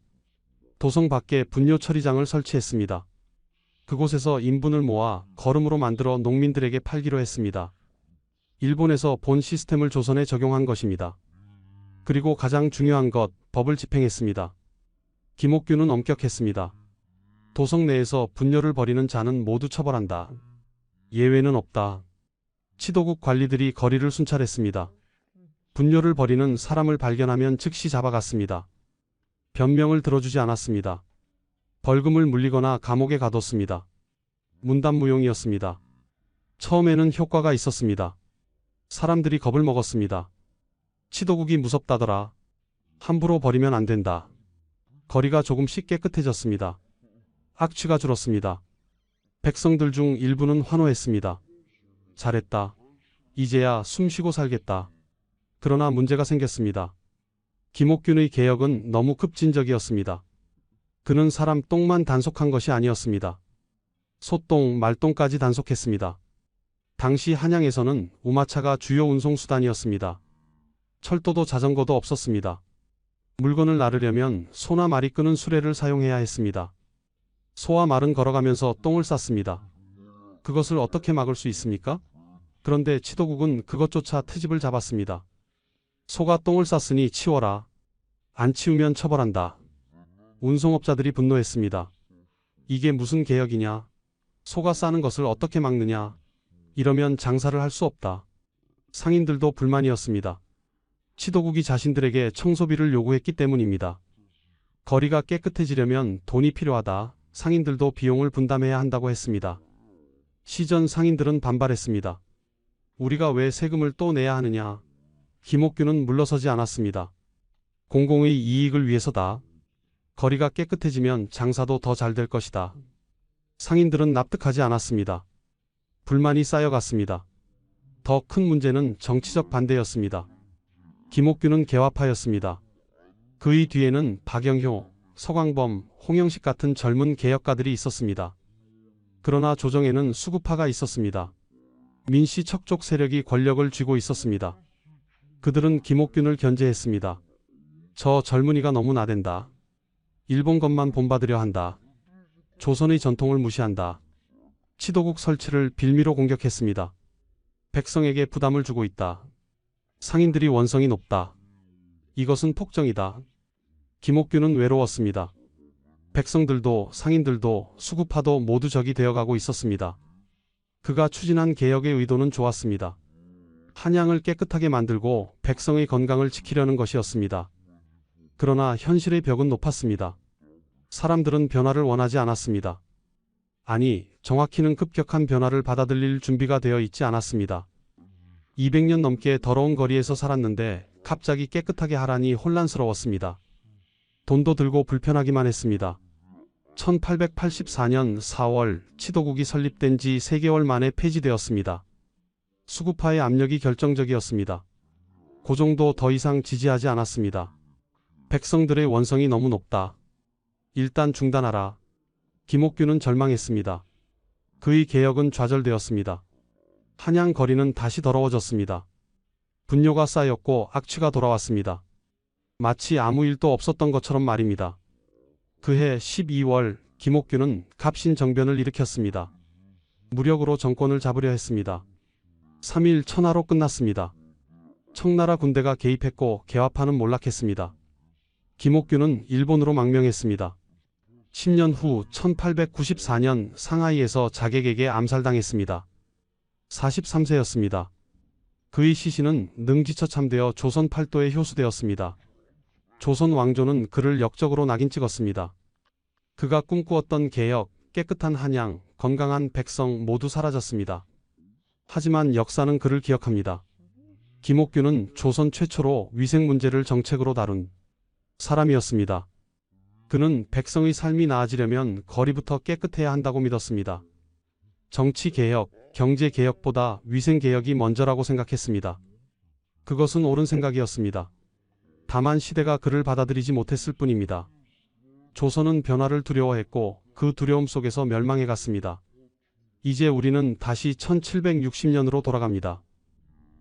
도성 밖에 분뇨 처리장을 설치했습니다. 그곳에서 인분을 모아 거름으로 만들어 농민들에게 팔기로 했습니다. 일본에서 본 시스템을 조선에 적용한 것입니다. 그리고 가장 중요한 것, 법을 집행했습니다. 김옥균은 엄격했습니다. 도성 내에서 분뇨를 버리는 자는 모두 처벌한다. 예외는 없다. 치도국 관리들이 거리를 순찰했습니다. 분뇨를 버리는 사람을 발견하면 즉시 잡아갔습니다. 변명을 들어주지 않았습니다. 벌금을 물리거나 감옥에 가뒀습니다. 문단무용이었습니다. 처음에는 효과가 있었습니다. 사람들이 겁을 먹었습니다. 치도국이 무섭다더라. 함부로 버리면 안 된다. 거리가 조금씩 깨끗해졌습니다. 악취가 줄었습니다. 백성들 중 일부는 환호했습니다. 잘했다. 이제야 숨쉬고 살겠다. 그러나 문제가 생겼습니다. 김옥균의 개혁은 너무 급진적이었습니다. 그는 사람 똥만 단속한 것이 아니었습니다. 소똥, 말똥까지 단속했습니다. 당시 한양에서는 우마차가 주요 운송수단이었습니다. 철도도 자전거도 없었습니다. 물건을 나르려면 소나 말이 끄는 수레를 사용해야 했습니다. 소와 말은 걸어가면서 똥을 쌌습니다. 그것을 어떻게 막을 수 있습니까? 그런데 치도국은 그것조차 트집을 잡았습니다. 소가 똥을 쌌으니 치워라. 안 치우면 처벌한다. 운송업자들이 분노했습니다. 이게 무슨 개혁이냐? 소가 싸는 것을 어떻게 막느냐? 이러면 장사를 할 수 없다. 상인들도 불만이었습니다. 치도국이 자신들에게 청소비를 요구했기 때문입니다. 거리가 깨끗해지려면 돈이 필요하다. 상인들도 비용을 분담해야 한다고 했습니다. 시전 상인들은 반발했습니다. 우리가 왜 세금을 또 내야 하느냐? 김옥균은 물러서지 않았습니다. 공공의 이익을 위해서다. 거리가 깨끗해지면 장사도 더 잘 될 것이다. 상인들은 납득하지 않았습니다. 불만이 쌓여갔습니다. 더 큰 문제는 정치적 반대였습니다. 김옥균은 개화파였습니다. 그의 뒤에는 박영효, 서광범, 홍영식 같은 젊은 개혁가들이 있었습니다. 그러나 조정에는 수구파가 있었습니다. 민씨 척족 세력이 권력을 쥐고 있었습니다. 그들은 김옥균을 견제했습니다. 저 젊은이가 너무 나댄다. 일본 것만 본받으려 한다. 조선의 전통을 무시한다. 치도국 설치를 빌미로 공격했습니다. 백성에게 부담을 주고 있다. 상인들이 원성이 높다. 이것은 폭정이다. 김옥균은 외로웠습니다. 백성들도 상인들도 수구파도 모두 적이 되어가고 있었습니다. 그가 추진한 개혁의 의도는 좋았습니다. 한양을 깨끗하게 만들고 백성의 건강을 지키려는 것이었습니다. 그러나 현실의 벽은 높았습니다. 사람들은 변화를 원하지 않았습니다. 아니, 정확히는 급격한 변화를 받아들일 준비가 되어 있지 않았습니다. 200년 넘게 더러운 거리에서 살았는데 갑자기 깨끗하게 하라니 혼란스러웠습니다. 돈도 들고 불편하기만 했습니다. 1884년 4월 치도국이 설립된 지 3개월 만에 폐지되었습니다. 수구파의 압력이 결정적이었습니다. 고종도 더 이상 지지하지 않았습니다. 백성들의 원성이 너무 높다. 일단 중단하라. 김옥균은 절망했습니다. 그의 개혁은 좌절되었습니다. 한양 거리는 다시 더러워졌습니다. 분뇨가 쌓였고 악취가 돌아왔습니다. 마치 아무 일도 없었던 것처럼 말입니다. 그해 12월 김옥균은 갑신정변을 일으켰습니다. 무력으로 정권을 잡으려 했습니다. 3일 천하로 끝났습니다. 청나라 군대가 개입했고 개화파는 몰락했습니다. 김옥균은 일본으로 망명했습니다. 10년 후 1894년 상하이에서 자객에게 암살당했습니다. 43세였습니다. 그의 시신은 능지처참되어 조선 팔도에 효수되었습니다. 조선 왕조는 그를 역적으로 낙인 찍었습니다. 그가 꿈꾸었던 개혁, 깨끗한 한양, 건강한 백성 모두 사라졌습니다. 하지만 역사는 그를 기억합니다. 김옥균은 조선 최초로 위생 문제를 정책으로 다룬 사람이었습니다. 그는 백성의 삶이 나아지려면 거리부터 깨끗해야 한다고 믿었습니다. 정치개혁, 경제개혁보다 위생개혁이 먼저라고 생각했습니다. 그것은 옳은 생각이었습니다. 다만 시대가 그를 받아들이지 못했을 뿐입니다. 조선은 변화를 두려워했고 그 두려움 속에서 멸망해 갔습니다. 이제 우리는 다시 1760년으로 돌아갑니다.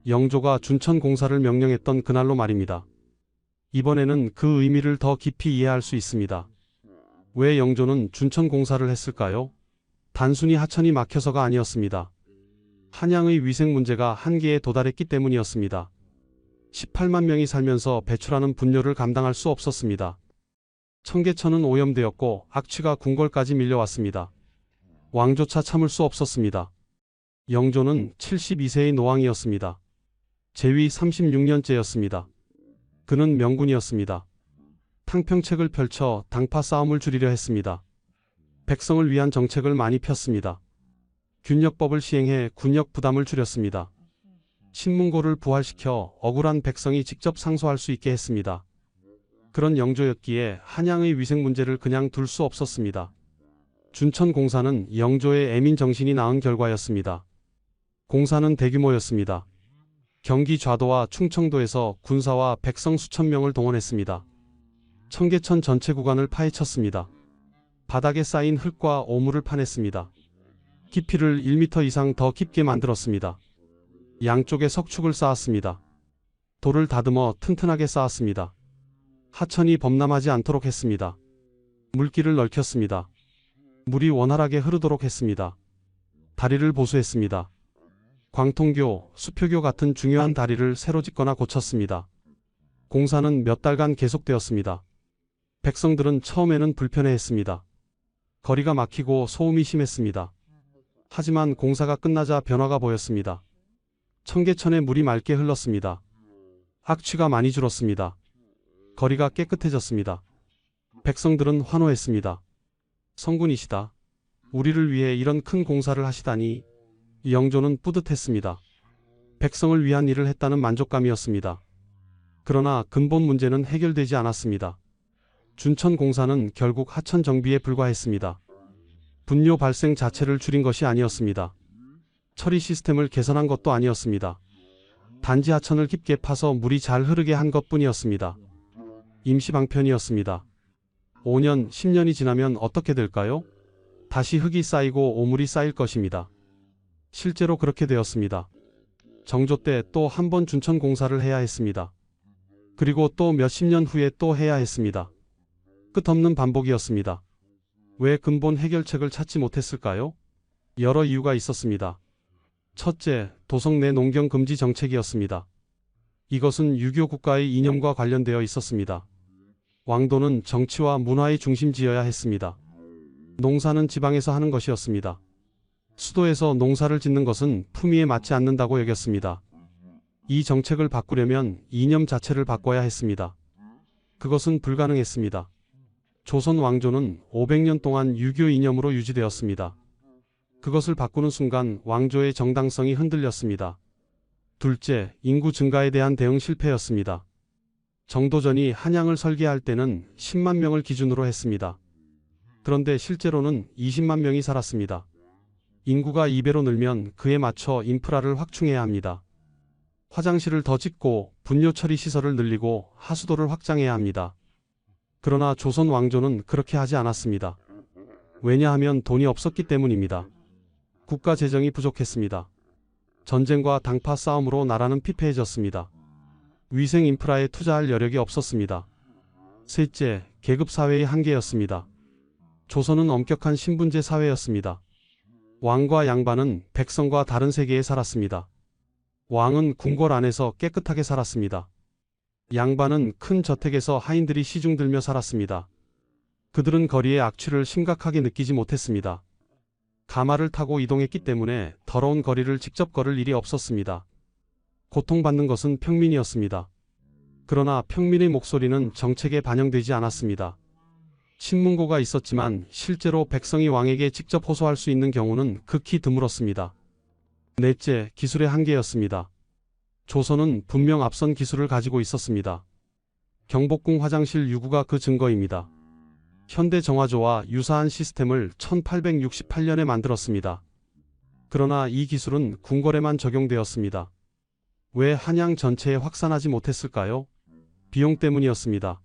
영조가 준천공사를 명령했던 그날로 말입니다. 이번에는 그 의미를 더 깊이 이해할 수 있습니다. 왜 영조는 준천공사를 했을까요? 단순히 하천이 막혀서가 아니었습니다. 한양의 위생 문제가 한계에 도달했기 때문이었습니다. 18만 명이 살면서 배출하는 분뇨를 감당할 수 없었습니다. 청계천은 오염되었고 악취가 궁궐까지 밀려왔습니다. 왕조차 참을 수 없었습니다. 영조는 72세의 노왕이었습니다. 재위 36년째였습니다. 그는 명군이었습니다. 탕평책을 펼쳐 당파 싸움을 줄이려 했습니다. 백성을 위한 정책을 많이 폈습니다. 균역법을 시행해 군역 부담을 줄였습니다. 신문고를 부활시켜 억울한 백성이 직접 상소할 수 있게 했습니다. 그런 영조였기에 한양의 위생 문제를 그냥 둘 수 없었습니다. 준천공사는 영조의 애민 정신이 낳은 결과였습니다. 공사는 대규모였습니다. 경기 좌도와 충청도에서 군사와 백성 수천 명을 동원했습니다. 청계천 전체 구간을 파헤쳤습니다. 바닥에 쌓인 흙과 오물을 파냈습니다. 깊이를 1m 이상 더 깊게 만들었습니다. 양쪽에 석축을 쌓았습니다. 돌을 다듬어 튼튼하게 쌓았습니다. 하천이 범람하지 않도록 했습니다. 물길을 넓혔습니다. 물이 원활하게 흐르도록 했습니다. 다리를 보수했습니다. 광통교, 수표교 같은 중요한 다리를 새로 짓거나 고쳤습니다. 공사는 몇 달간 계속되었습니다. 백성들은 처음에는 불편해했습니다. 거리가 막히고 소음이 심했습니다. 하지만 공사가 끝나자 변화가 보였습니다. 청계천에 물이 맑게 흘렀습니다. 악취가 많이 줄었습니다. 거리가 깨끗해졌습니다. 백성들은 환호했습니다. 성군이시다. 우리를 위해 이런 큰 공사를 하시다니. 영조는 뿌듯했습니다. 백성을 위한 일을 했다는 만족감이었습니다. 그러나 근본 문제는 해결되지 않았습니다. 준천 공사는 결국 하천 정비에 불과했습니다. 분뇨 발생 자체를 줄인 것이 아니었습니다. 처리 시스템을 개선한 것도 아니었습니다. 단지 하천을 깊게 파서 물이 잘 흐르게 한 것뿐이었습니다. 임시 방편이었습니다. 5년, 10년이 지나면 어떻게 될까요? 다시 흙이 쌓이고 오물이 쌓일 것입니다. 실제로 그렇게 되었습니다. 정조 때 또 한 번 준천 공사를 해야 했습니다. 그리고 또 몇십 년 후에 또 해야 했습니다. 끝없는 반복이었습니다. 왜 근본 해결책을 찾지 못했을까요? 여러 이유가 있었습니다. 첫째, 도성 내 농경 금지 정책이었습니다. 이것은 유교 국가의 이념과 관련되어 있었습니다. 왕도는 정치와 문화의 중심지어야 했습니다. 농사는 지방에서 하는 것이었습니다. 수도에서 농사를 짓는 것은 품위에 맞지 않는다고 여겼습니다. 이 정책을 바꾸려면 이념 자체를 바꿔야 했습니다. 그것은 불가능했습니다. 조선 왕조는 500년 동안 유교 이념으로 유지되었습니다. 그것을 바꾸는 순간 왕조의 정당성이 흔들렸습니다. 둘째, 인구 증가에 대한 대응 실패였습니다. 정도전이 한양을 설계할 때는 10만 명을 기준으로 했습니다. 그런데 실제로는 20만 명이 살았습니다. 인구가 2배로 늘면 그에 맞춰 인프라를 확충해야 합니다. 화장실을 더 짓고 분뇨 처리 시설을 늘리고 하수도를 확장해야 합니다. 그러나 조선 왕조는 그렇게 하지 않았습니다. 왜냐하면 돈이 없었기 때문입니다. 국가 재정이 부족했습니다. 전쟁과 당파 싸움으로 나라는 피폐해졌습니다. 위생 인프라에 투자할 여력이 없었습니다. 셋째, 계급 사회의 한계였습니다. 조선은 엄격한 신분제 사회였습니다. 왕과 양반은 백성과 다른 세계에 살았습니다. 왕은 궁궐 안에서 깨끗하게 살았습니다. 양반은 큰 저택에서 하인들이 시중 들며 살았습니다. 그들은 거리의 악취를 심각하게 느끼지 못했습니다. 가마를 타고 이동했기 때문에 더러운 거리를 직접 걸을 일이 없었습니다. 고통받는 것은 평민이었습니다. 그러나 평민의 목소리는 정책에 반영되지 않았습니다. 신문고가 있었지만 실제로 백성이 왕에게 직접 호소할 수 있는 경우는 극히 드물었습니다. 넷째, 기술의 한계였습니다. 조선은 분명 앞선 기술을 가지고 있었습니다. 경복궁 화장실 유구가 그 증거입니다. 현대 정화조와 유사한 시스템을 1868년에 만들었습니다. 그러나 이 기술은 궁궐에만 적용되었습니다. 왜 한양 전체에 확산하지 못했을까요? 비용 때문이었습니다.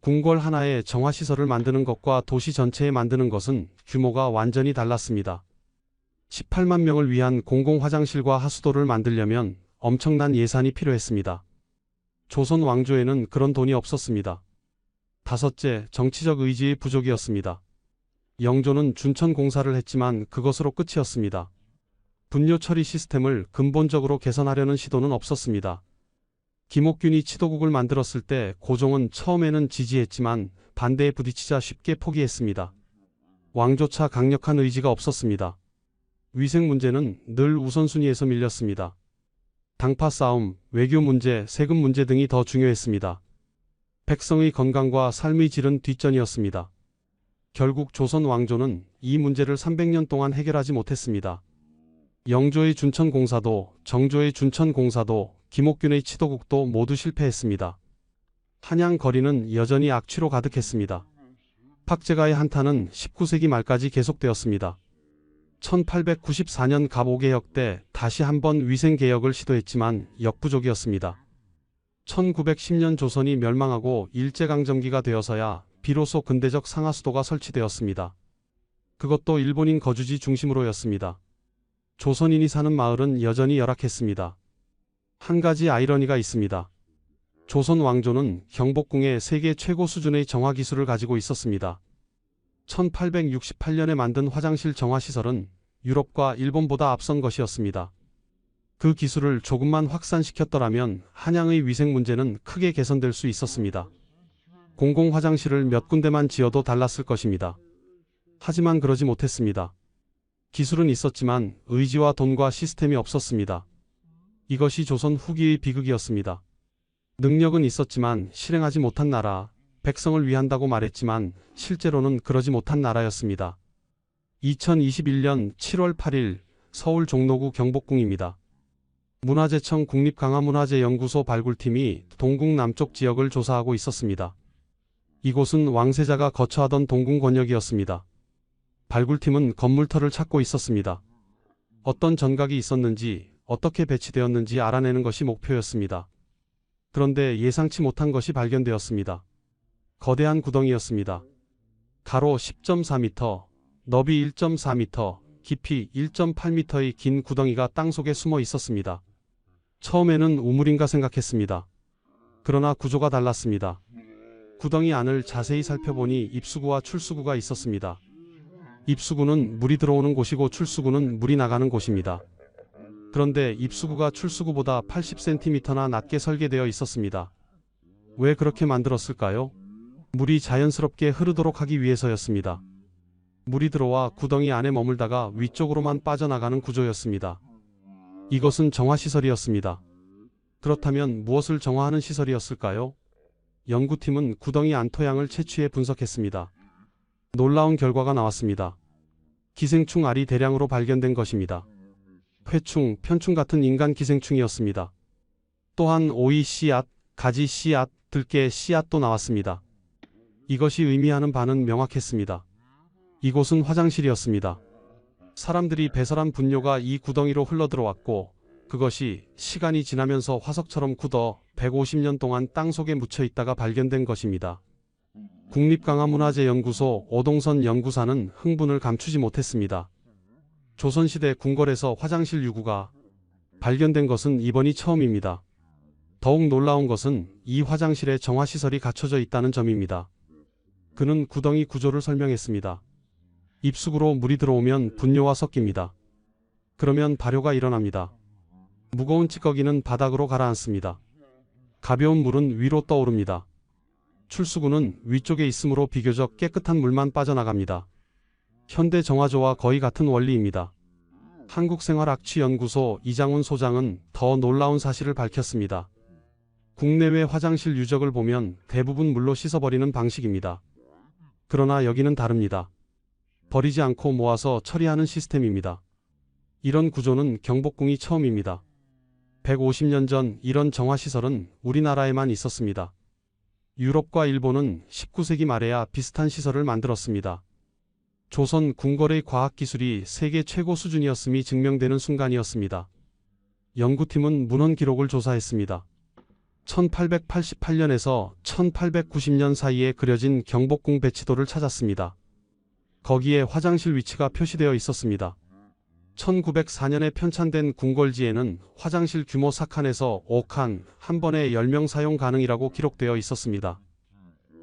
궁궐 하나에 정화시설을 만드는 것과 도시 전체에 만드는 것은 규모가 완전히 달랐습니다. 18만 명을 위한 공공화장실과 하수도를 만들려면 엄청난 예산이 필요했습니다. 조선 왕조에는 그런 돈이 없었습니다. 다섯째, 정치적 의지의 부족이었습니다. 영조는 준천 공사를 했지만 그것으로 끝이었습니다. 분뇨 처리 시스템을 근본적으로 개선하려는 시도는 없었습니다. 김옥균이 치도국을 만들었을 때 고종은 처음에는 지지했지만 반대에 부딪히자 쉽게 포기했습니다. 왕조차 강력한 의지가 없었습니다. 위생 문제는 늘 우선순위에서 밀렸습니다. 당파 싸움, 외교 문제, 세금 문제 등이 더 중요했습니다. 백성의 건강과 삶의 질은 뒷전이었습니다. 결국 조선 왕조는 이 문제를 300년 동안 해결하지 못했습니다. 영조의 준천공사도, 정조의 준천공사도, 김옥균의 치도국도 모두 실패했습니다. 한양 거리는 여전히 악취로 가득했습니다. 팍제가의 한탄은 19세기 말까지 계속되었습니다. 1894년 갑5개혁 때 다시 한번 위생개혁을 시도했지만 역부족이었습니다. 1910년 조선이 멸망하고 일제강점기가 되어서야 비로소 근대적 상하수도가 설치되었습니다. 그것도 일본인 거주지 중심으로였습니다. 조선인이 사는 마을은 여전히 열악했습니다. 한 가지 아이러니가 있습니다. 조선 왕조는 경복궁에 세계 최고 수준의 정화기술을 가지고 있었습니다. 1868년에 만든 화장실 정화시설은 유럽과 일본보다 앞선 것이었습니다. 그 기술을 조금만 확산시켰더라면 한양의 위생 문제는 크게 개선될 수 있었습니다. 공공 화장실을 몇 군데만 지어도 달랐을 것입니다. 하지만 그러지 못했습니다. 기술은 있었지만 의지와 돈과 시스템이 없었습니다. 이것이 조선 후기의 비극이었습니다. 능력은 있었지만 실행하지 못한 나라, 백성을 위한다고 말했지만 실제로는 그러지 못한 나라였습니다. 2021년 7월 8일 서울 종로구 경복궁입니다. 문화재청 국립강화문화재연구소 발굴팀이 동궁 남쪽 지역을 조사하고 있었습니다. 이곳은 왕세자가 거처하던 동궁 권역이었습니다. 발굴팀은 건물터를 찾고 있었습니다. 어떤 전각이 있었는지, 어떻게 배치되었는지 알아내는 것이 목표였습니다. 그런데 예상치 못한 것이 발견되었습니다. 거대한 구덩이였습니다. 가로 10.4m, 너비 1.4m, 깊이 1.8m의 긴 구덩이가 땅속에 숨어 있었습니다. 처음에는 우물인가 생각했습니다. 그러나 구조가 달랐습니다. 구덩이 안을 자세히 살펴보니 입수구와 출수구가 있었습니다. 입수구는 물이 들어오는 곳이고 출수구는 물이 나가는 곳입니다. 그런데 입수구가 출수구보다 80cm나 낮게 설계되어 있었습니다. 왜 그렇게 만들었을까요? 물이 자연스럽게 흐르도록 하기 위해서였습니다. 물이 들어와 구덩이 안에 머물다가 위쪽으로만 빠져나가는 구조였습니다. 이것은 정화시설이었습니다. 그렇다면 무엇을 정화하는 시설이었을까요? 연구팀은 구덩이 안 토양을 채취해 분석했습니다. 놀라운 결과가 나왔습니다. 기생충 알이 대량으로 발견된 것입니다. 회충, 편충 같은 인간 기생충이었습니다. 또한 오이 씨앗, 가지 씨앗, 들깨 씨앗도 나왔습니다. 이것이 의미하는 바는 명확했습니다. 이곳은 화장실이었습니다. 사람들이 배설한 분뇨가 이 구덩이로 흘러들어왔고 그것이 시간이 지나면서 화석처럼 굳어 150년 동안 땅속에 묻혀 있다가 발견된 것입니다. 국립강화문화재연구소 오동선 연구사는 흥분을 감추지 못했습니다. 조선시대 궁궐에서 화장실 유구가 발견된 것은 이번이 처음입니다. 더욱 놀라운 것은 이 화장실에 정화시설이 갖춰져 있다는 점입니다. 그는 구덩이 구조를 설명했습니다. 입수구로 물이 들어오면 분뇨와 섞입니다. 그러면 발효가 일어납니다. 무거운 찌꺼기는 바닥으로 가라앉습니다. 가벼운 물은 위로 떠오릅니다. 출수구는 위쪽에 있으므로 비교적 깨끗한 물만 빠져나갑니다. 현대 정화조와 거의 같은 원리입니다. 한국생활학취연구소 이장훈 소장은 더 놀라운 사실을 밝혔습니다. 국내외 화장실 유적을 보면 대부분 물로 씻어버리는 방식입니다. 그러나 여기는 다릅니다. 버리지 않고 모아서 처리하는 시스템입니다. 이런 구조는 경복궁이 처음입니다. 150년 전 이런 정화시설은 우리나라에만 있었습니다. 유럽과 일본은 19세기 말에야 비슷한 시설을 만들었습니다. 조선 궁궐의 과학기술이 세계 최고 수준이었음이 증명되는 순간이었습니다. 연구팀은 문헌 기록을 조사했습니다. 1888년에서 1890년 사이에 그려진 경복궁 배치도를 찾았습니다. 거기에 화장실 위치가 표시되어 있었습니다. 1904년에 편찬된 궁궐지에는 화장실 규모 4칸에서 5칸, 한 번에 10명 사용 가능이라고 기록되어 있었습니다.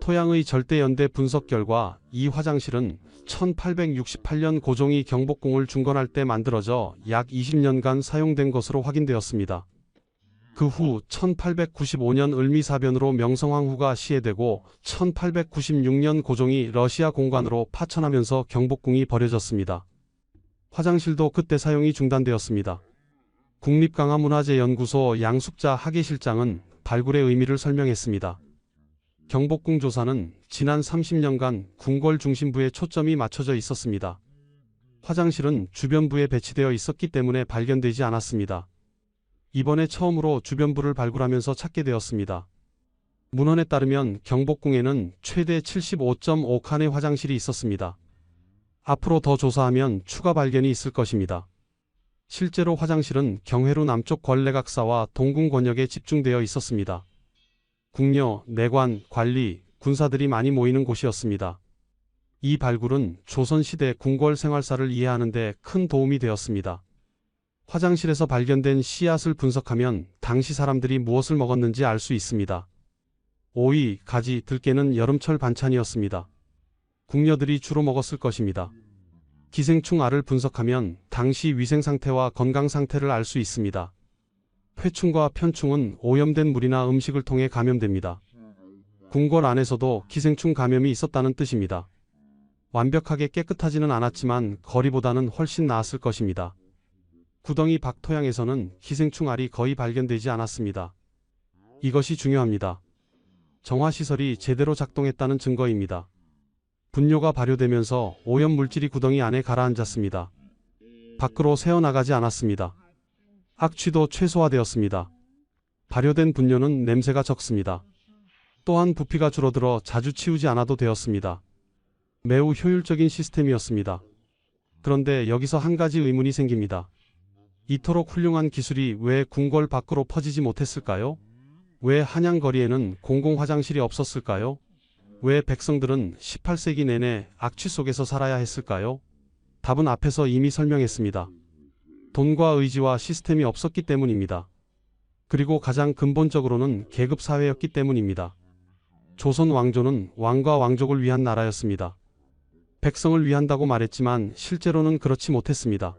토양의 절대연대 분석 결과 이 화장실은 1868년 고종이 경복궁을 중건할 때 만들어져 약 20년간 사용된 것으로 확인되었습니다. 그 후 1895년 을미사변으로 명성황후가 시해되고 1896년 고종이 러시아 공관으로 파천하면서 경복궁이 버려졌습니다. 화장실도 그때 사용이 중단되었습니다. 국립강화문화재연구소 양숙자 학예실장은 발굴의 의미를 설명했습니다. 경복궁 조사는 지난 30년간 궁궐 중심부에 초점이 맞춰져 있었습니다. 화장실은 주변부에 배치되어 있었기 때문에 발견되지 않았습니다. 이번에 처음으로 주변부를 발굴하면서 찾게 되었습니다. 문헌에 따르면 경복궁에는 최대 75.5칸의 화장실이 있었습니다. 앞으로 더 조사하면 추가 발견이 있을 것입니다. 실제로 화장실은 경회루 남쪽 권례각사와 동궁 권역에 집중되어 있었습니다. 궁녀, 내관, 관리, 군사들이 많이 모이는 곳이었습니다. 이 발굴은 조선시대 궁궐 생활사를 이해하는 데 큰 도움이 되었습니다. 화장실에서 발견된 씨앗을 분석하면 당시 사람들이 무엇을 먹었는지 알 수 있습니다. 오이, 가지, 들깨는 여름철 반찬이었습니다. 궁녀들이 주로 먹었을 것입니다. 기생충 알을 분석하면 당시 위생 상태와 건강 상태를 알 수 있습니다. 회충과 편충은 오염된 물이나 음식을 통해 감염됩니다. 궁궐 안에서도 기생충 감염이 있었다는 뜻입니다. 완벽하게 깨끗하지는 않았지만 거리보다는 훨씬 나았을 것입니다. 구덩이 박토양에서는 기생충 알이 거의 발견되지 않았습니다. 이것이 중요합니다. 정화시설이 제대로 작동했다는 증거입니다. 분뇨가 발효되면서 오염 물질이 구덩이 안에 가라앉았습니다. 밖으로 새어나가지 않았습니다. 악취도 최소화되었습니다. 발효된 분뇨는 냄새가 적습니다. 또한 부피가 줄어들어 자주 치우지 않아도 되었습니다. 매우 효율적인 시스템이었습니다. 그런데 여기서 한 가지 의문이 생깁니다. 이토록 훌륭한 기술이 왜 궁궐 밖으로 퍼지지 못했을까요? 왜 한양 거리에는 공공 화장실이 없었을까요? 왜 백성들은 18세기 내내 악취 속에서 살아야 했을까요? 답은 앞에서 이미 설명했습니다. 돈과 의지와 시스템이 없었기 때문입니다. 그리고 가장 근본적으로는 계급 사회였기 때문입니다. 조선 왕조는 왕과 왕족을 위한 나라였습니다. 백성을 위한다고 말했지만 실제로는 그렇지 못했습니다.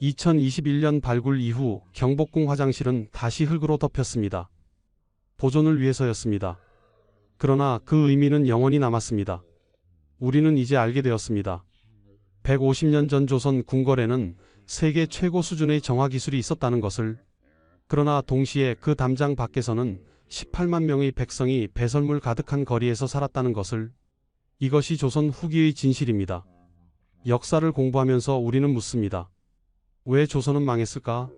2021년 발굴 이후 경복궁 화장실은 다시 흙으로 덮였습니다. 보존을 위해서였습니다. 그러나 그 의미는 영원히 남았습니다. 우리는 이제 알게 되었습니다. 150년 전 조선 궁궐에는 세계 최고 수준의 정화 기술이 있었다는 것을. 그러나 동시에 그 담장 밖에서는 18만 명의 백성이 배설물 가득한 거리에서 살았다는 것을. 이것이 조선 후기의 진실입니다. 역사를 공부하면서 우리는 묻습니다. 왜 조선은 망했을까?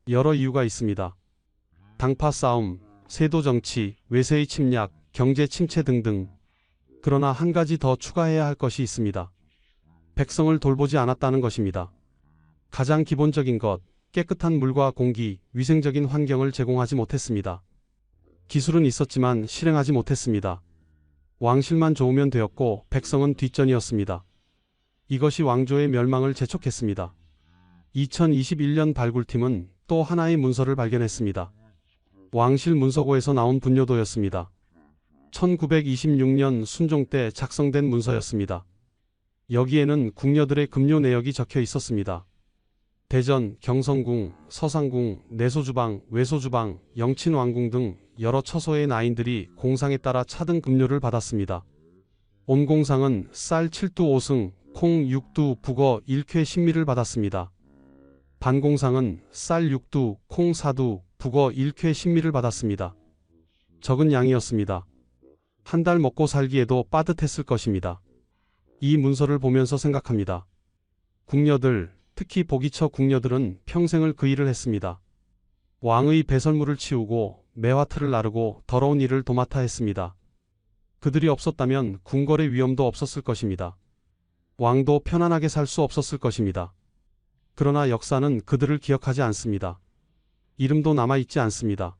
여러 이유가 있습니다. 당파 싸움, 세도 정치, 외세의 침략, 경제 침체 등등. 그러나 한 가지 더 추가해야 할 것이 있습니다. 백성을 돌보지 않았다는 것입니다. 가장 기본적인 것, 깨끗한 물과 공기, 위생적인 환경을 제공하지 못했습니다. 기술은 있었지만 실행하지 못했습니다. 왕실만 좋으면 되었고 백성은 뒷전이었습니다. 이것이 왕조의 멸망을 재촉했습니다. 2021년 발굴팀은 또 하나의 문서를 발견했습니다. 왕실 문서고에서 나온 분뇨도였습니다. 1926년 순종 때 작성된 문서였습니다. 여기에는 궁녀들의 급료 내역이 적혀 있었습니다. 대전, 경성궁, 서상궁, 내소주방, 외소주방, 영친왕궁 등 여러 처소의 나인들이 공상에 따라 차등 급료를 받았습니다. 온공상은 쌀 7두 5승, 콩 6두, 북어 1쾌 10미를 받았습니다. 반공상은 쌀 6두, 콩 4두, 북어 1쾌 10미를 받았습니다. 적은 양이었습니다. 한 달 먹고 살기에도 빠듯했을 것입니다. 이 문서를 보면서 생각합니다. 궁녀들, 특히 보기처 궁녀들은 평생을 그 일을 했습니다. 왕의 배설물을 치우고 매화틀을 나르고 더러운 일을 도맡아 했습니다. 그들이 없었다면 궁궐의 위험도 없었을 것입니다. 왕도 편안하게 살 수 없었을 것입니다. 그러나 역사는 그들을 기억하지 않습니다. 이름도 남아있지 않습니다.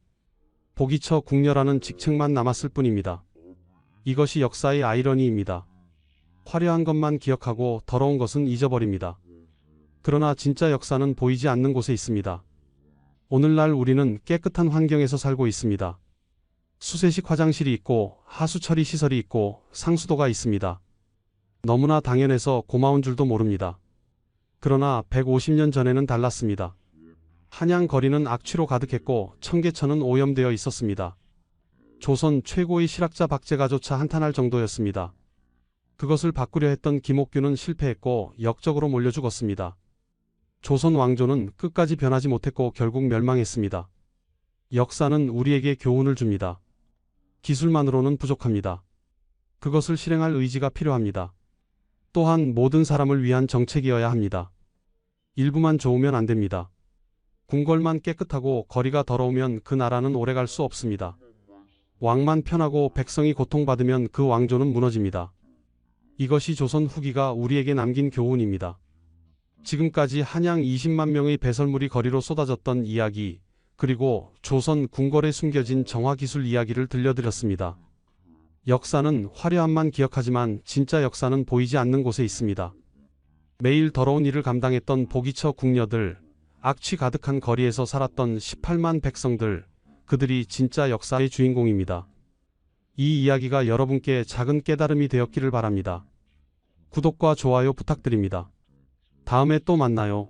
보기처 궁녀라는 직책만 남았을 뿐입니다. 이것이 역사의 아이러니입니다. 화려한 것만 기억하고 더러운 것은 잊어버립니다. 그러나 진짜 역사는 보이지 않는 곳에 있습니다. 오늘날 우리는 깨끗한 환경에서 살고 있습니다. 수세식 화장실이 있고 하수처리 시설이 있고 상수도가 있습니다. 너무나 당연해서 고마운 줄도 모릅니다. 그러나 150년 전에는 달랐습니다. 한양 거리는 악취로 가득했고 청계천은 오염되어 있었습니다. 조선 최고의 실학자 박제가조차 한탄할 정도였습니다. 그것을 바꾸려 했던 김옥균은 실패했고 역적으로 몰려 죽었습니다. 조선 왕조는 끝까지 변하지 못했고 결국 멸망했습니다. 역사는 우리에게 교훈을 줍니다. 기술만으로는 부족합니다. 그것을 실행할 의지가 필요합니다. 또한 모든 사람을 위한 정책이어야 합니다. 일부만 좋으면 안 됩니다. 궁궐만 깨끗하고 거리가 더러우면 그 나라는 오래갈 수 없습니다. 왕만 편하고 백성이 고통받으면 그 왕조는 무너집니다. 이것이 조선 후기가 우리에게 남긴 교훈입니다. 지금까지 한양 20만 명의 배설물이 거리로 쏟아졌던 이야기, 그리고 조선 궁궐에 숨겨진 정화기술 이야기를 들려드렸습니다. 역사는 화려함만 기억하지만 진짜 역사는 보이지 않는 곳에 있습니다. 매일 더러운 일을 감당했던 보기처 궁녀들, 악취 가득한 거리에서 살았던 18만 백성들, 그들이 진짜 역사의 주인공입니다. 이 이야기가 여러분께 작은 깨달음이 되었기를 바랍니다. 구독과 좋아요 부탁드립니다. 다음에 또 만나요.